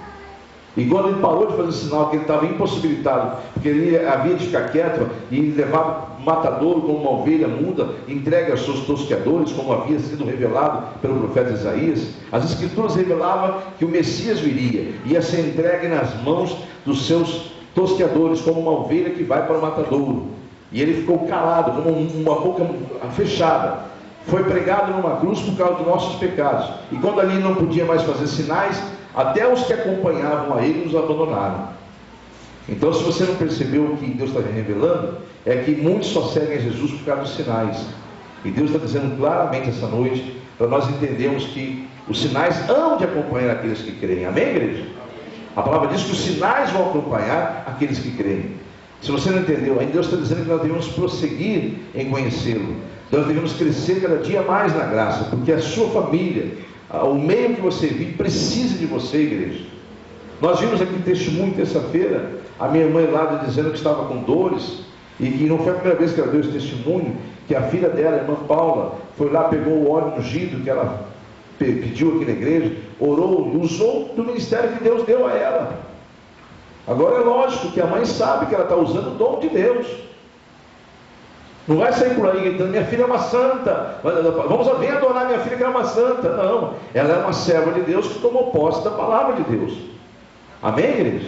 E quando ele parou de fazer o sinal, que ele estava impossibilitado, porque ele havia de ficar quieto e levar o matadouro como uma ovelha muda, entregue aos seus tosqueadores, como havia sido revelado pelo profeta Isaías, as escrituras revelavam que o Messias viria, ia ser entregue nas mãos dos seus tosqueadores, como uma ovelha que vai para o matadouro. E ele ficou calado, como uma boca fechada. Foi pregado numa cruz por causa dos nossos pecados. E quando ali não podia mais fazer sinais, até os que acompanhavam a ele os abandonaram. Então, se você não percebeu o que Deus está revelando, é que muitos só seguem Jesus por causa dos sinais. E Deus está dizendo claramente essa noite, para nós entendermos que os sinais hão de acompanhar aqueles que creem. Amém, igreja? A palavra diz que os sinais vão acompanhar aqueles que creem. Se você não entendeu, aí Deus está dizendo que nós devemos prosseguir em conhecê-lo. Nós devemos crescer cada dia mais na graça, porque a sua família, o meio que você vive, precisa de você, igreja. Nós vimos aqui testemunho terça-feira, a minha irmã lá dizendo que estava com dores, e que não foi a primeira vez que ela deu esse testemunho, que a filha dela, a irmã Paula, foi lá, pegou o óleo ungido que ela pediu aqui na igreja, orou, usou do ministério que Deus deu a ela. Agora é lógico que a mãe sabe que ela está usando o dom de Deus. Não vai sair por aí gritando, minha filha é uma santa, vem adorar minha filha que é uma santa. Não, ela é uma serva de Deus que tomou posse da palavra de Deus. Amém, igreja?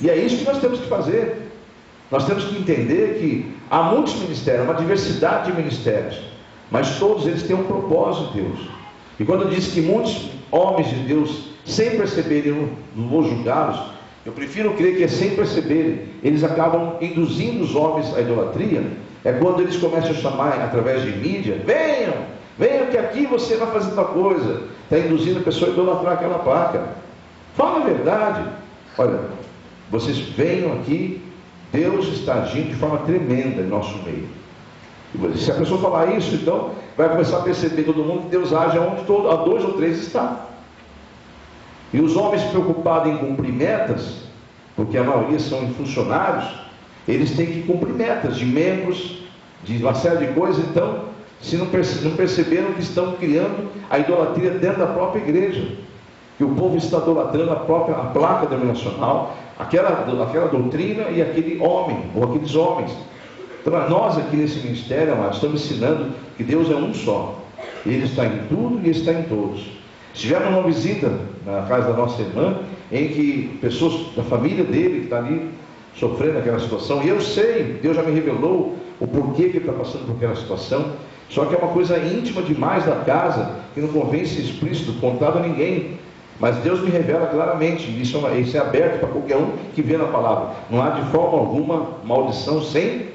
E é isso que nós temos que fazer. Nós temos que entender que há muitos ministérios, uma diversidade de ministérios, mas todos eles têm um propósito de Deus. E quando diz que muitos homens de Deus, sem perceberem, não vou julgá-los, eu prefiro crer que é sem perceberem, eles acabam induzindo os homens à idolatria. É quando eles começam a chamar através de mídia, venham que aqui você vai fazer tal coisa. Está induzindo a pessoa a idolatrar aquela placa. Fala a verdade. Olha, vocês venham aqui, Deus está agindo de forma tremenda em nosso meio. E se a pessoa falar isso, então vai começar a perceber todo mundo que Deus age onde a 2 ou 3 está. E os homens preocupados em cumprir metas, porque a maioria são funcionários, eles têm que cumprir metas de membros, de uma série de coisas. Então, se não perceberam que estão criando a idolatria dentro da própria igreja, que o povo está idolatrando a placa denominacional, aquela doutrina e aquele homem, ou aqueles homens. Então, nós aqui nesse ministério, amados, estamos ensinando que Deus é um só. Ele está em tudo e está em todos. Tivemos uma visita na casa da nossa irmã, em que pessoas da família dele, que está ali sofrendo aquela situação, e eu sei, Deus já me revelou o porquê que ele está passando por aquela situação, só que é uma coisa íntima demais da casa, que não convém ser explícito, contado a ninguém, mas Deus me revela claramente, isso é aberto para qualquer um que vê na palavra, não há de forma alguma maldição sem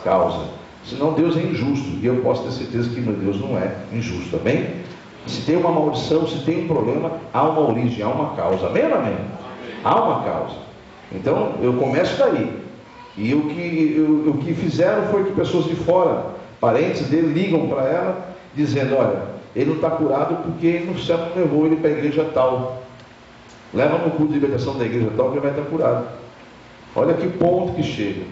causa, senão Deus é injusto, e eu posso ter certeza que meu Deus não é injusto, amém? Se tem uma maldição, se tem um problema, há uma origem, há uma causa, amém ou amém? Há uma causa. Então, eu começo daí. E o que fizeram foi que pessoas de fora, parentes dele, ligam para ela, dizendo, olha, ele não está curado porque no céu não levou ele para a igreja tal. Leva no culto de libertação da igreja tal que ele vai estar curado. Olha que ponto que chega.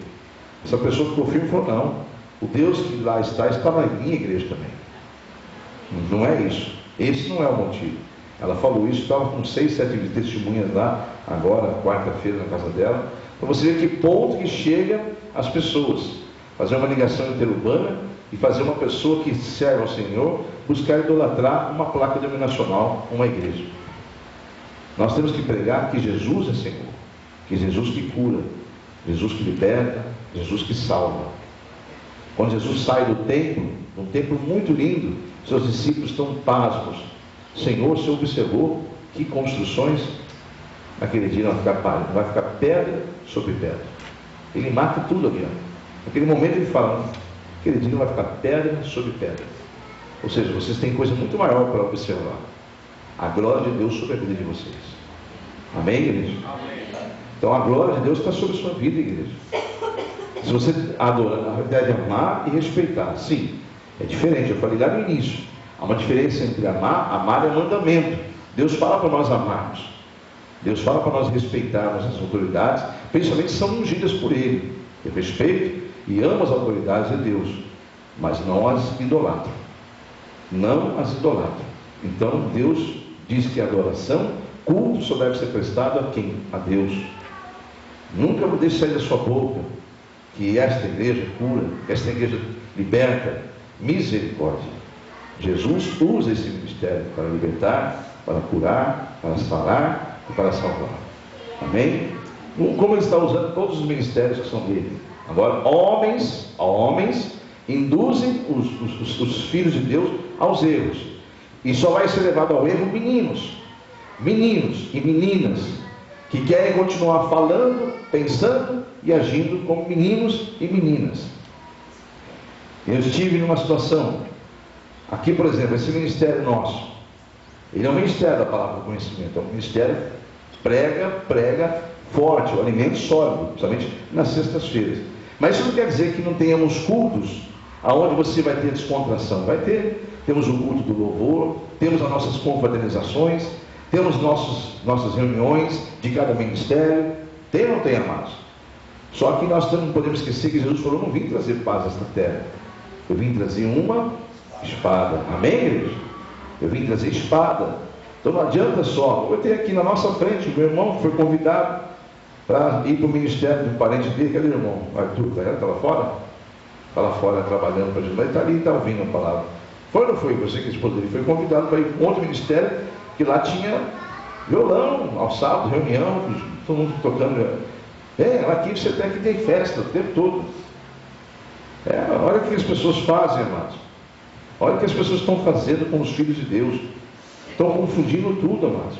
Essa pessoa ficou firme e falou, não, o Deus que lá está na minha igreja também. Não é isso. Esse não é o motivo. Ela falou isso, estava com 6, 7 testemunhas lá, agora, quarta-feira, na casa dela. Para você ver que ponto que chega as pessoas. Fazer uma ligação interurbana e fazer uma pessoa que serve ao Senhor buscar idolatrar uma placa denominacional, uma igreja. Nós temos que pregar que Jesus é Senhor, que Jesus que cura, Jesus que liberta, Jesus que salva. Quando Jesus sai do templo, um templo muito lindo, seus discípulos estão pasmos. Senhor, você observou que construções? Naquele dia não vai ficar pedra sobre pedra. Ele mata tudo ali. Naquele momento ele fala, aquele dia não vai ficar pedra sobre pedra. Ou seja, vocês têm coisa muito maior para observar. A glória de Deus sobre a vida de vocês. Amém, igreja? Amém. Então a glória de Deus está sobre a sua vida, igreja. Se você adora, deve amar e respeitar. Sim, é diferente. Eu falei lá no início. Há uma diferença entre amar é mandamento. Deus fala para nós amarmos. Deus fala para nós respeitarmos as autoridades, principalmente são ungidas por Ele. Eu respeito e amo as autoridades de Deus, mas não as idolatro. Não as idolatro. Então Deus diz que a adoração, culto só deve ser prestado a quem? A Deus. Nunca vou deixar sair da sua boca que esta igreja cura, que esta igreja liberta. Misericórdia. Jesus usa esse ministério para libertar, para curar, para sarar e para salvar. Amém? Como ele está usando todos os ministérios que são dele. Agora, homens induzem os filhos de Deus aos erros. E só vai ser levado ao erro meninos e meninas que querem continuar falando, pensando e agindo como meninos e meninas. Eu estive numa situação aqui, por exemplo, esse ministério nosso, ele é um ministério da palavra do conhecimento, é um ministério prega forte, o alimento sólido, principalmente nas sextas-feiras. Mas isso não quer dizer que não tenhamos cultos aonde você vai ter descontração. Vai ter. Temos o culto do louvor, temos as nossas confraternizações, temos nossas reuniões de cada ministério. Tem ou não tem, amados? Só que nós não podemos esquecer que Jesus falou: não vim trazer paz a esta terra, eu vim trazer uma espada. Amém, igreja? Eu vim trazer espada. Então não adianta só. Eu tenho aqui na nossa frente o meu irmão que foi convidado para ir para o ministério de um parente dele. Cadê o irmão? Arthur, está lá fora? Está lá fora trabalhando para Jesus. Ele está ali e está ouvindo a palavra. Foi ou não foi? Você que é esposa dele foi convidado para ir para um outro ministério que lá tinha violão, aos sábados, reunião, todo mundo tocando. Aqui você tem que ter festa o tempo todo. Olha o que as pessoas fazem, amados. Olha o que as pessoas estão fazendo com os filhos de Deus. Estão confundindo tudo, amados.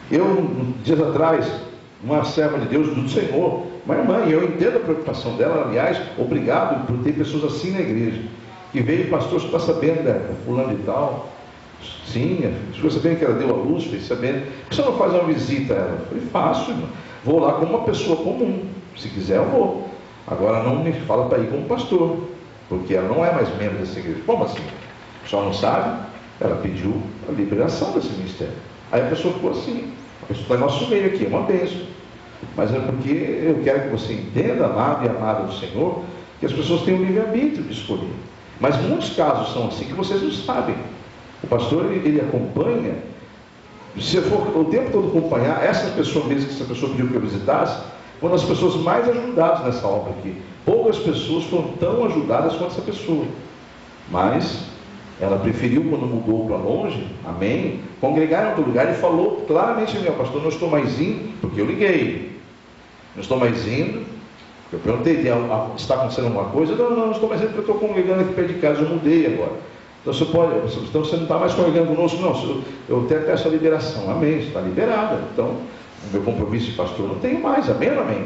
Eu, dias atrás, uma serva de Deus, do Senhor, uma irmã, e eu entendo a preocupação dela, aliás, obrigado por ter pessoas assim na igreja, que veio, pastor, você está sabendo, fulano e tal? Sim, ficou sabendo que ela deu a luz, fiquei sabendo. Por que você não faz uma visita a ela? Eu falei: faço, irmão. Vou lá como uma pessoa comum, se quiser eu vou. Agora não me fala para ir como pastor, porque ela não é mais membro dessa igreja. Como assim? Só não sabe? Ela pediu a liberação desse ministério. Aí a pessoa ficou assim: a pessoa está em nosso meio aqui, é uma bênção. Mas é porque eu quero que você entenda, amado e amada do Senhor, que as pessoas têm o livre-arbítrio de escolher. Mas muitos casos são assim que vocês não sabem. O pastor, ele acompanha. Se eu for o tempo todo acompanhar, essa pessoa mesmo que essa pessoa pediu que eu visitasse, foram as pessoas mais ajudadas nessa obra aqui. Poucas pessoas foram tão ajudadas quanto essa pessoa. Mas ela preferiu, quando mudou para longe, amém, congregar em outro lugar, e falou claramente: meu pastor, não estou mais indo, porque eu liguei, não estou mais indo. Eu perguntei: está acontecendo alguma coisa? Não estou mais indo, porque eu estou congregando aqui perto de casa, eu mudei agora. Então você não está mais congregando conosco? Não, eu até peço a liberação. Amém, está liberada. Então, o meu compromisso de pastor não tenho mais. Amém ou amém?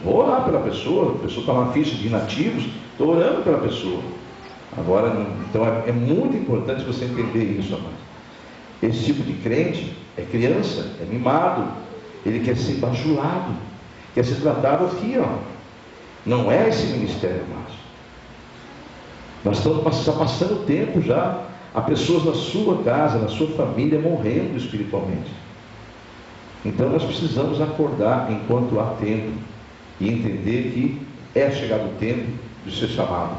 Vou orar pela pessoa, a pessoa está na ficha de inativos, estou orando pela pessoa. Agora, então é muito importante você entender isso, amado. Esse tipo de crente é criança, é mimado, ele quer ser bajulado, quer ser tratado aqui, ó. Não é esse ministério, amados. Nós estamos passando tempo já. Há pessoas na sua casa, na sua família, morrendo espiritualmente. Então nós precisamos acordar enquanto há tempo e entender que é chegado o tempo de ser chamado,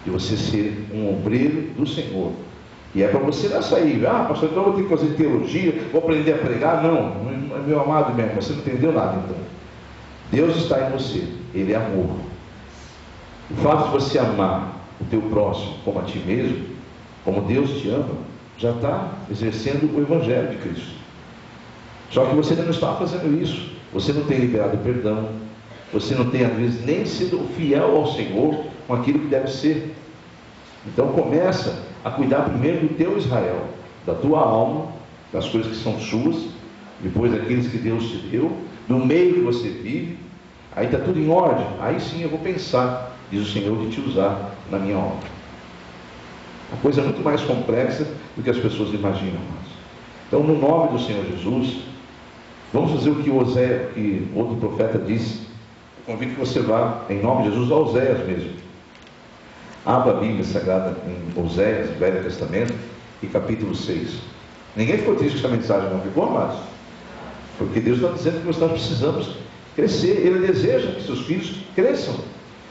de você ser um obreiro do Senhor. E é para você não sair: pastor, então eu vou ter que fazer teologia, vou aprender a pregar. Não, meu amado mesmo, você não entendeu nada então. Deus está em você, Ele é amor. O fato de você amar o teu próximo como a ti mesmo, como Deus te ama, já está exercendo o Evangelho de Cristo. Só que você ainda não está fazendo isso. Você não tem liberado perdão, você não tem às vezes nem sido fiel ao Senhor com aquilo que deve ser. Então começa a cuidar primeiro do teu Israel, da tua alma, das coisas que são suas, depois daqueles que Deus te deu, do meio que você vive. Aí está tudo em ordem. Aí sim eu vou pensar, diz o Senhor, de te usar na minha obra. A coisa é muito mais complexa do que as pessoas imaginam. Então, no nome do Senhor Jesus, vamos fazer o que que outro profeta disse. Eu convido que você vá, em nome de Jesus, a Oséias mesmo. Abra a Bíblia Sagrada em Oséias, Velho Testamento, e capítulo 6. Ninguém ficou triste com essa mensagem, não ficou, amados? Porque Deus está dizendo que nós precisamos crescer. Ele deseja que seus filhos cresçam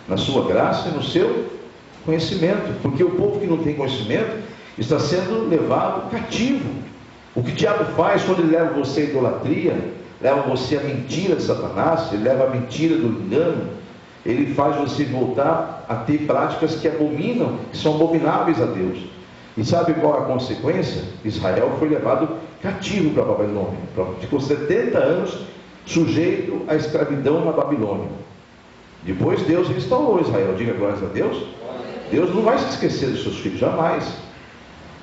na sua graça e no seu conhecimento, porque o povo que não tem conhecimento está sendo levado cativo. O que o diabo faz quando ele leva você à idolatria, leva você à mentira de Satanás, ele leva a mentira do engano, ele faz você voltar a ter práticas que abominam, que são abomináveis a Deus. E sabe qual é a consequência? Israel foi levado cativo para a Babilônia, ficou 70 anos sujeito à escravidão na Babilônia. Depois Deus restaurou Israel. Diga glórias a Deus. Deus não vai se esquecer dos seus filhos, jamais.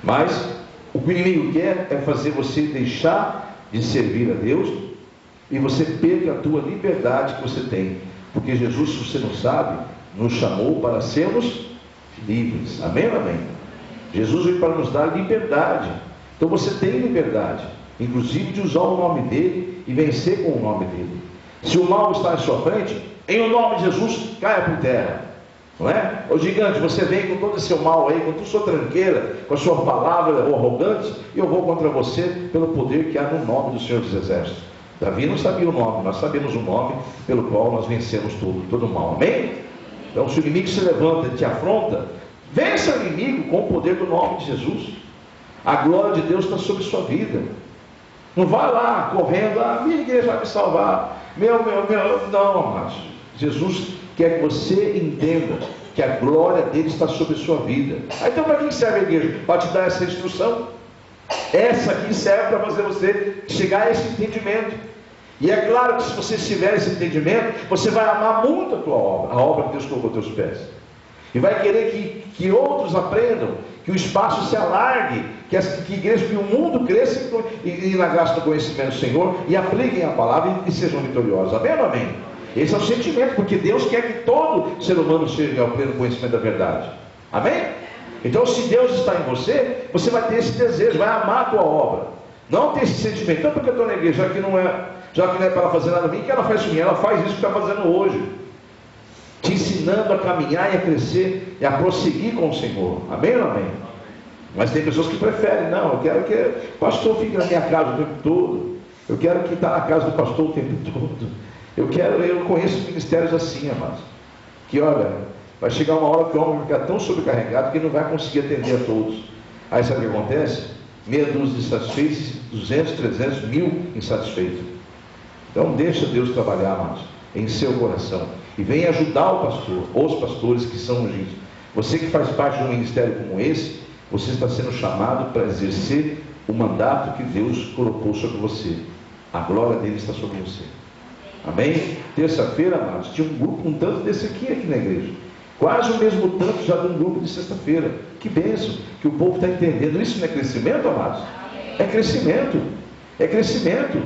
Mas o que o inimigo quer é fazer você deixar de servir a Deus e você perca a tua liberdade que você tem. Porque Jesus, se você não sabe, nos chamou para sermos livres. Amém ou amém? Jesus veio para nos dar liberdade. Então você tem liberdade, inclusive de usar o nome dele e vencer com o nome dele. Se o mal está em sua frente, em o nome de Jesus, caia por terra. Não é? Ô gigante, você vem com todo esse seu mal aí, com toda a sua tranqueira, com a sua palavra arrogante, e eu vou contra você pelo poder que há no nome do Senhor dos Exércitos. Davi não sabia o nome, nós sabemos o nome pelo qual nós vencemos todo o mal. Amém? Então, se o inimigo se levanta e te afronta, vença o inimigo com o poder do nome de Jesus. A glória de Deus está sobre sua vida. Não vai lá correndo, minha igreja vai me salvar. Não, amados. Jesus quer que você entenda que a glória dele está sobre sua vida. Então, para quem serve a igreja? Para te dar essa instrução. Essa aqui serve para fazer você chegar a esse entendimento. E é claro que se você tiver esse entendimento, você vai amar muito a tua obra, a obra que Deus colocou aos teus pés. E vai querer que outros aprendam, que o espaço se alargue, que a igreja, que o mundo cresça e na graça do conhecimento do Senhor, e apliquem a palavra e sejam vitoriosos. Amém ou amém? Esse é o sentimento, porque Deus quer que todo ser humano chegue ao pleno conhecimento da verdade. Amém? Então, se Deus está em você, você vai ter esse desejo, vai amar a tua obra. Não ter esse sentimento, não porque eu estou na igreja, já que não é para ela fazer nada a mim, que ela faz isso mim, ela faz isso que está fazendo hoje. Te ensinando a caminhar e a crescer e a prosseguir com o Senhor. Amém ou não amém? Mas tem pessoas que preferem, não, eu quero que o pastor fique na minha casa o tempo todo. Eu quero que está na casa do pastor o tempo todo. Eu conheço ministérios assim, amados, que olha, vai chegar uma hora que o homem vai ficar tão sobrecarregado que ele não vai conseguir atender a todos. Aí sabe o que acontece? Meia dúzia de insatisfeitos, 200, 300, 1000 insatisfeitos. Então deixa Deus trabalhar, amados, em seu coração. E vem ajudar o pastor, os pastores que são ungidos. Você que faz parte de um ministério como esse, você está sendo chamado para exercer o mandato que Deus colocou sobre você. A glória dele está sobre você. Amém? Terça-feira, amados, tinha um grupo, um tanto desse aqui na igreja. Quase o mesmo tanto já de um grupo de sexta-feira. Que bênção, que o povo está entendendo. Isso não é crescimento, amados? É crescimento. É crescimento.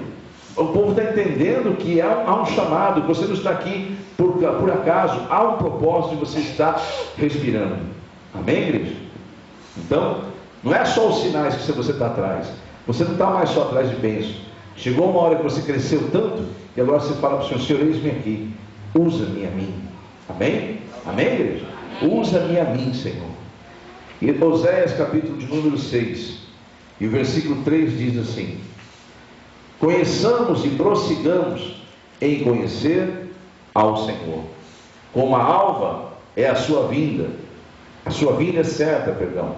O povo está entendendo que há um chamado, que você não está aqui por acaso, há um propósito de você estar respirando. Amém, igreja? Então, não é só os sinais que você está atrás. Você não está mais só atrás de bênção. Chegou uma hora que você cresceu tanto, e agora você fala para o Senhor, eis-me aqui, usa-me a mim. Amém? Amém, igreja? Usa-me a mim, Senhor. E Oséias, capítulo de número 6, e o versículo 3 diz assim: conheçamos e prossigamos em conhecer ao Senhor. Como a alva é a sua vinda é certa, perdão,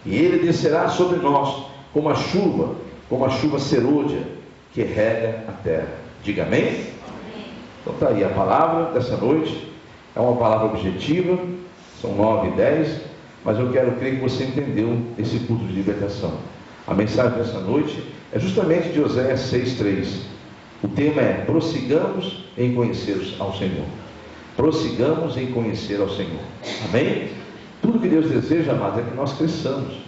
e ele descerá sobre nós como a chuva serôdia que rega a terra. Diga amém? Então está aí a palavra dessa noite. É uma palavra objetiva, são 9 e 10, mas eu quero crer que você entendeu esse culto de libertação. A mensagem dessa noite é justamente de Oséias 6:3. O tema é: prossigamos em conhecer ao Senhor. Prossigamos em conhecer ao Senhor. Amém? Tudo que Deus deseja, amados, é que nós cresçamos.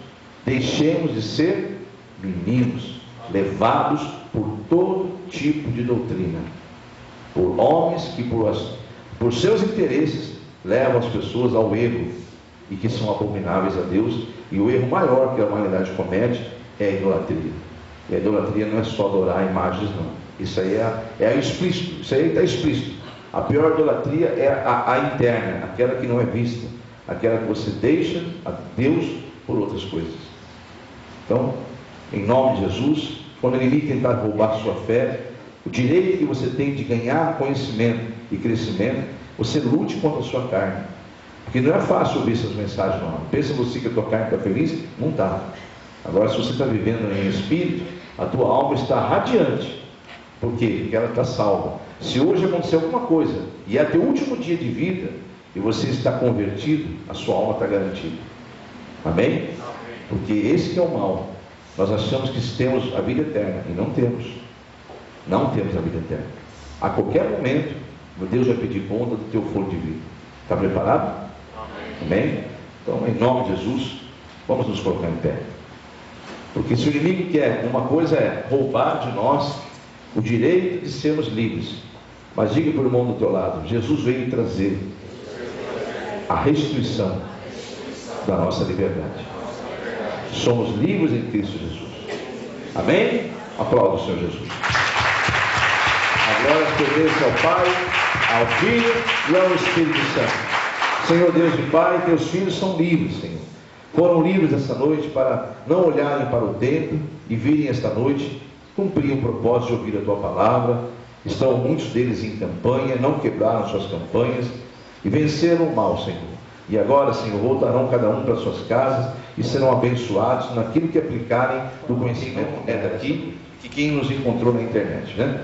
Deixemos de ser meninos, levados por todo tipo de doutrina, por homens que por seus interesses levam as pessoas ao erro e que são abomináveis a Deus. E o erro maior que a humanidade comete é a idolatria. E a idolatria não é só adorar imagens, não. Isso aí é explícito. Isso aí está explícito. A pior idolatria é a interna, aquela que não é vista, aquela que você deixa a Deus por outras coisas. Então, em nome de Jesus, quando o inimigo tentar roubar sua fé, o direito que você tem de ganhar conhecimento e crescimento, você lute contra a sua carne. Porque não é fácil ouvir essas mensagens, não. Pensa você que a tua carne está feliz? Não está. Agora, se você está vivendo em espírito, a tua alma está radiante. Por quê? Porque ela está salva. Se hoje acontecer alguma coisa, e é teu último dia de vida, e você está convertido, a sua alma está garantida. Amém? Porque esse que é o mal. Nós achamos que temos a vida eterna, e não temos. Não temos a vida eterna. A qualquer momento, Deus vai pedir conta do teu fôlego de vida. Está preparado? Amém? Então, em nome de Jesus, vamos nos colocar em pé. Porque se o inimigo quer, uma coisa é roubar de nós o direito de sermos livres. Mas diga para o irmão do teu lado, Jesus veio trazer a restituição da nossa liberdade. Somos livres em Cristo Jesus. Amém? Aplauda o Senhor Jesus. A glória pertence ao Pai, ao Filho e ao Espírito Santo. Senhor Deus e Pai, teus filhos são livres, Senhor. Foram livres essa noite para não olharem para o tempo e virem esta noite cumprir o propósito de ouvir a tua palavra. Estão muitos deles em campanha, não quebraram suas campanhas e venceram o mal, Senhor. E agora, Senhor, voltarão cada um para suas casas e serão abençoados naquilo que aplicarem do conhecimento é daqui, que quem nos encontrou na internet, né?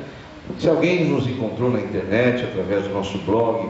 Se alguém nos encontrou na internet, através do nosso blog,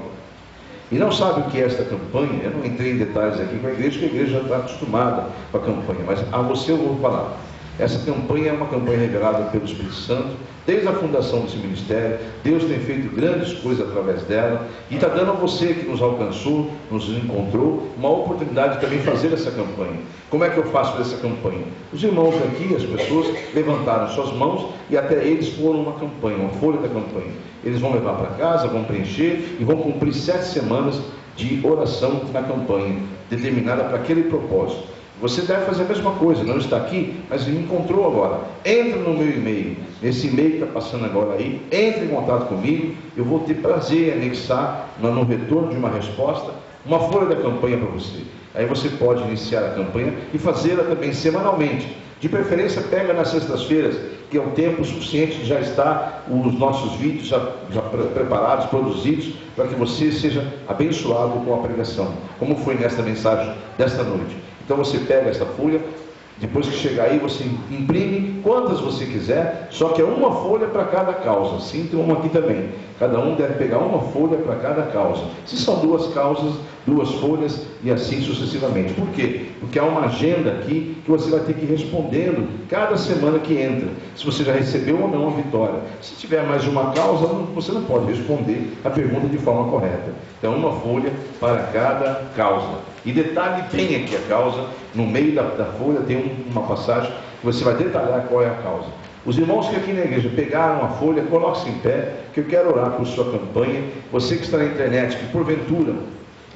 e não sabe o que é esta campanha, eu não entrei em detalhes aqui com a igreja, porque a igreja já está acostumada com a campanha, mas a você eu vou falar. Essa campanha é uma campanha revelada pelo Espírito Santo, desde a fundação desse ministério. Deus tem feito grandes coisas através dela, e está dando a você que nos alcançou, nos encontrou, uma oportunidade de também fazer essa campanha. Como é que eu faço essa campanha? Os irmãos aqui, as pessoas, levantaram suas mãos e até eles foram uma campanha, uma folha da campanha. Eles vão levar para casa, vão preencher e vão cumprir 7 semanas de oração na campanha, determinada para aquele propósito. Você deve fazer a mesma coisa, não está aqui, mas me encontrou agora. Entra no meu e-mail, nesse e-mail que está passando agora aí, entre em contato comigo, eu vou ter prazer em anexar no retorno de uma resposta, uma folha da campanha para você. Aí você pode iniciar a campanha e fazê-la também semanalmente. De preferência, pega nas sextas-feiras, que é o tempo suficiente de já estar os nossos vídeos já preparados, produzidos, para que você seja abençoado com a pregação, como foi nesta mensagem desta noite. Então você pega essa folha, depois que chegar aí você imprime quantas você quiser, só que é uma folha para cada causa. Sim, tem uma aqui também. Cada um deve pegar uma folha para cada causa. Se são 2 causas, 2 folhas e assim sucessivamente. Por quê? Porque há uma agenda aqui que você vai ter que ir respondendo cada semana que entra, se você já recebeu ou não a vitória. Se tiver mais de uma causa, você não pode responder a pergunta de forma correta. Então, uma folha para cada causa. E detalhe bem aqui a causa, no meio da folha tem uma passagem que você vai detalhar qual é a causa. Os irmãos que aqui na igreja pegaram a folha, coloquem-se em pé, que eu quero orar por sua campanha. Você que está na internet, que porventura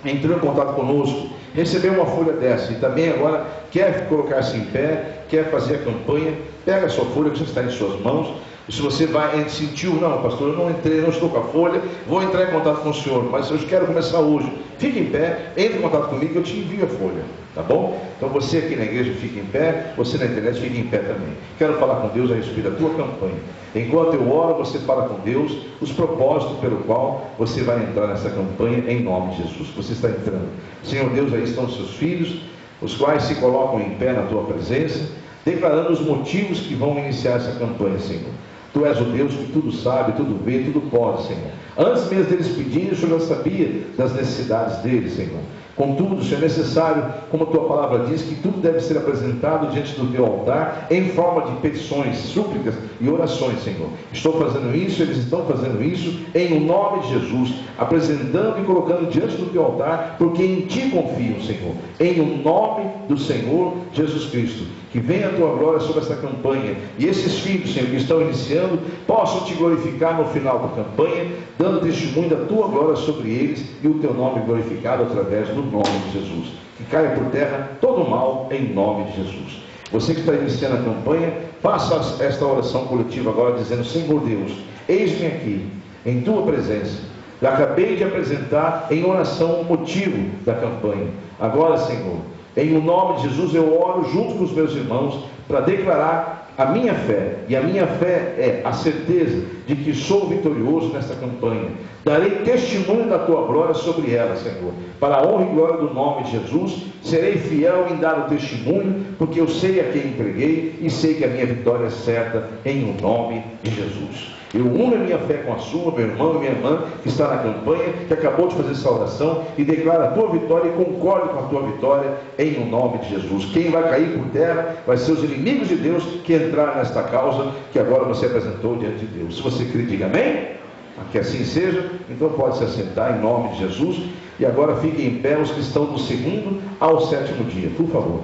entrou em contato conosco, recebeu uma folha dessa e também agora quer colocar-se em pé, quer fazer a campanha, pega a sua folha que já está em suas mãos. E se você sentiu, não, pastor, eu não entrei, não estou com a folha, vou entrar em contato com o senhor, mas eu quero começar hoje. Fique em pé, entre em contato comigo, eu te envio a folha, tá bom? Então você aqui na igreja fique em pé, você na internet fique em pé também. Quero falar com Deus a respeito da tua campanha. Enquanto eu oro, você fala com Deus os propósitos pelo qual você vai entrar nessa campanha em nome de Jesus. Você está entrando. Senhor Deus, aí estão os seus filhos, os quais se colocam em pé na tua presença, declarando os motivos que vão iniciar essa campanha, Senhor. Tu és o Deus que tudo sabe, tudo vê, tudo pode, Senhor. Antes mesmo deles pedirem, o Senhor já sabia das necessidades deles, Senhor. Contudo, Senhor, é necessário, como a tua palavra diz, que tudo deve ser apresentado diante do teu altar, em forma de petições, súplicas e orações, Senhor. Estou fazendo isso, eles estão fazendo isso, em nome de Jesus, apresentando e colocando diante do teu altar, porque em ti confiam, Senhor. Em o nome do Senhor Jesus Cristo. Que venha a tua glória sobre essa campanha, e esses filhos, Senhor, que estão iniciando, possam te glorificar no final da campanha, dando testemunho da tua glória sobre eles, e o teu nome glorificado através do nome de Jesus. Que caia por terra todo o mal, em nome de Jesus. Você que está iniciando a campanha, faça esta oração coletiva agora, dizendo: Senhor Deus, eis-me aqui, em tua presença. Já acabei de apresentar em oração o motivo da campanha. Agora, Senhor, em o nome de Jesus, eu oro junto com os meus irmãos para declarar a minha fé, e a minha fé é a certeza de que sou vitorioso nesta campanha. Darei testemunho da tua glória sobre ela, Senhor, para a honra e glória do nome de Jesus. Serei fiel em dar o testemunho, porque eu sei a quem entreguei e sei que a minha vitória é certa em o nome de Jesus. Eu uno a minha fé com a sua, meu irmão e minha irmã, que está na campanha, que acabou de fazer essa oração, e declara a tua vitória e concordo com a tua vitória em o nome de Jesus. Quem vai cair por terra vai ser os inimigos de Deus que entraram nesta causa que agora você apresentou diante de Deus. Se você crê, diga amém. Que assim seja. Então pode se assentar em nome de Jesus. E agora fiquem em pé os que estão do 2º ao 7º dia, por favor.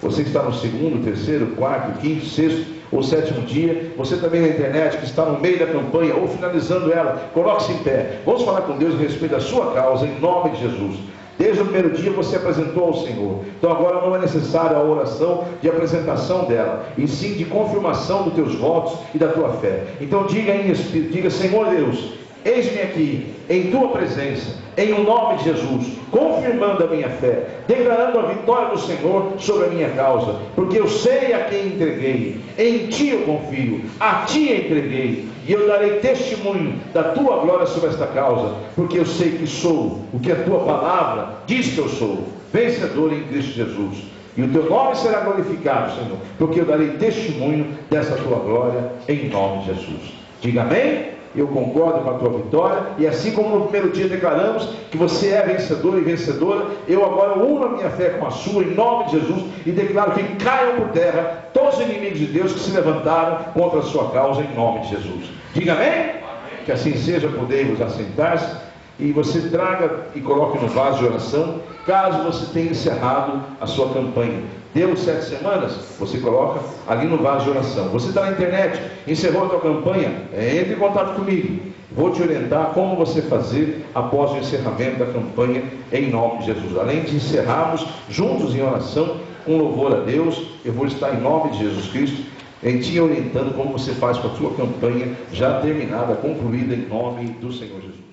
Você que está no 2º, 3º, 4º, 5º, 6º ou 7º dia, você também na internet que está no meio da campanha ou finalizando ela, coloque-se em pé. Vamos falar com Deus a respeito da sua causa em nome de Jesus. Desde o primeiro dia você apresentou ao Senhor. Então agora não é necessária a oração de apresentação dela, e sim de confirmação dos teus votos e da tua fé. Então diga em espírito, diga: Senhor Deus, eis-me aqui em tua presença, em o nome de Jesus, confirmando a minha fé, declarando a vitória do Senhor sobre a minha causa, porque eu sei a quem entreguei, em ti eu confio, a ti entreguei, e eu darei testemunho da tua glória sobre esta causa, porque eu sei que sou o que a tua palavra diz que eu sou, vencedor em Cristo Jesus. E o teu nome será glorificado, Senhor, porque eu darei testemunho dessa tua glória em nome de Jesus. Diga amém. Eu concordo com a tua vitória, e assim como no primeiro dia declaramos que você é vencedor e vencedora, eu agora uno a minha fé com a sua em nome de Jesus e declaro que caiam por terra todos os inimigos de Deus que se levantaram contra a sua causa em nome de Jesus. Diga amém? Amém. Que assim seja. Podemos assentar-se, e você traga e coloque no vaso de oração, caso você tenha encerrado a sua campanha. Deu 7 semanas, você coloca ali no vaso de oração. Você está na internet, encerrou a tua campanha, entre em contato comigo. Vou te orientar como você fazer após o encerramento da campanha em nome de Jesus. Além de encerrarmos juntos em oração, com louvor a Deus, eu vou estar em nome de Jesus Cristo em te orientando como você faz com a tua campanha já terminada, concluída em nome do Senhor Jesus.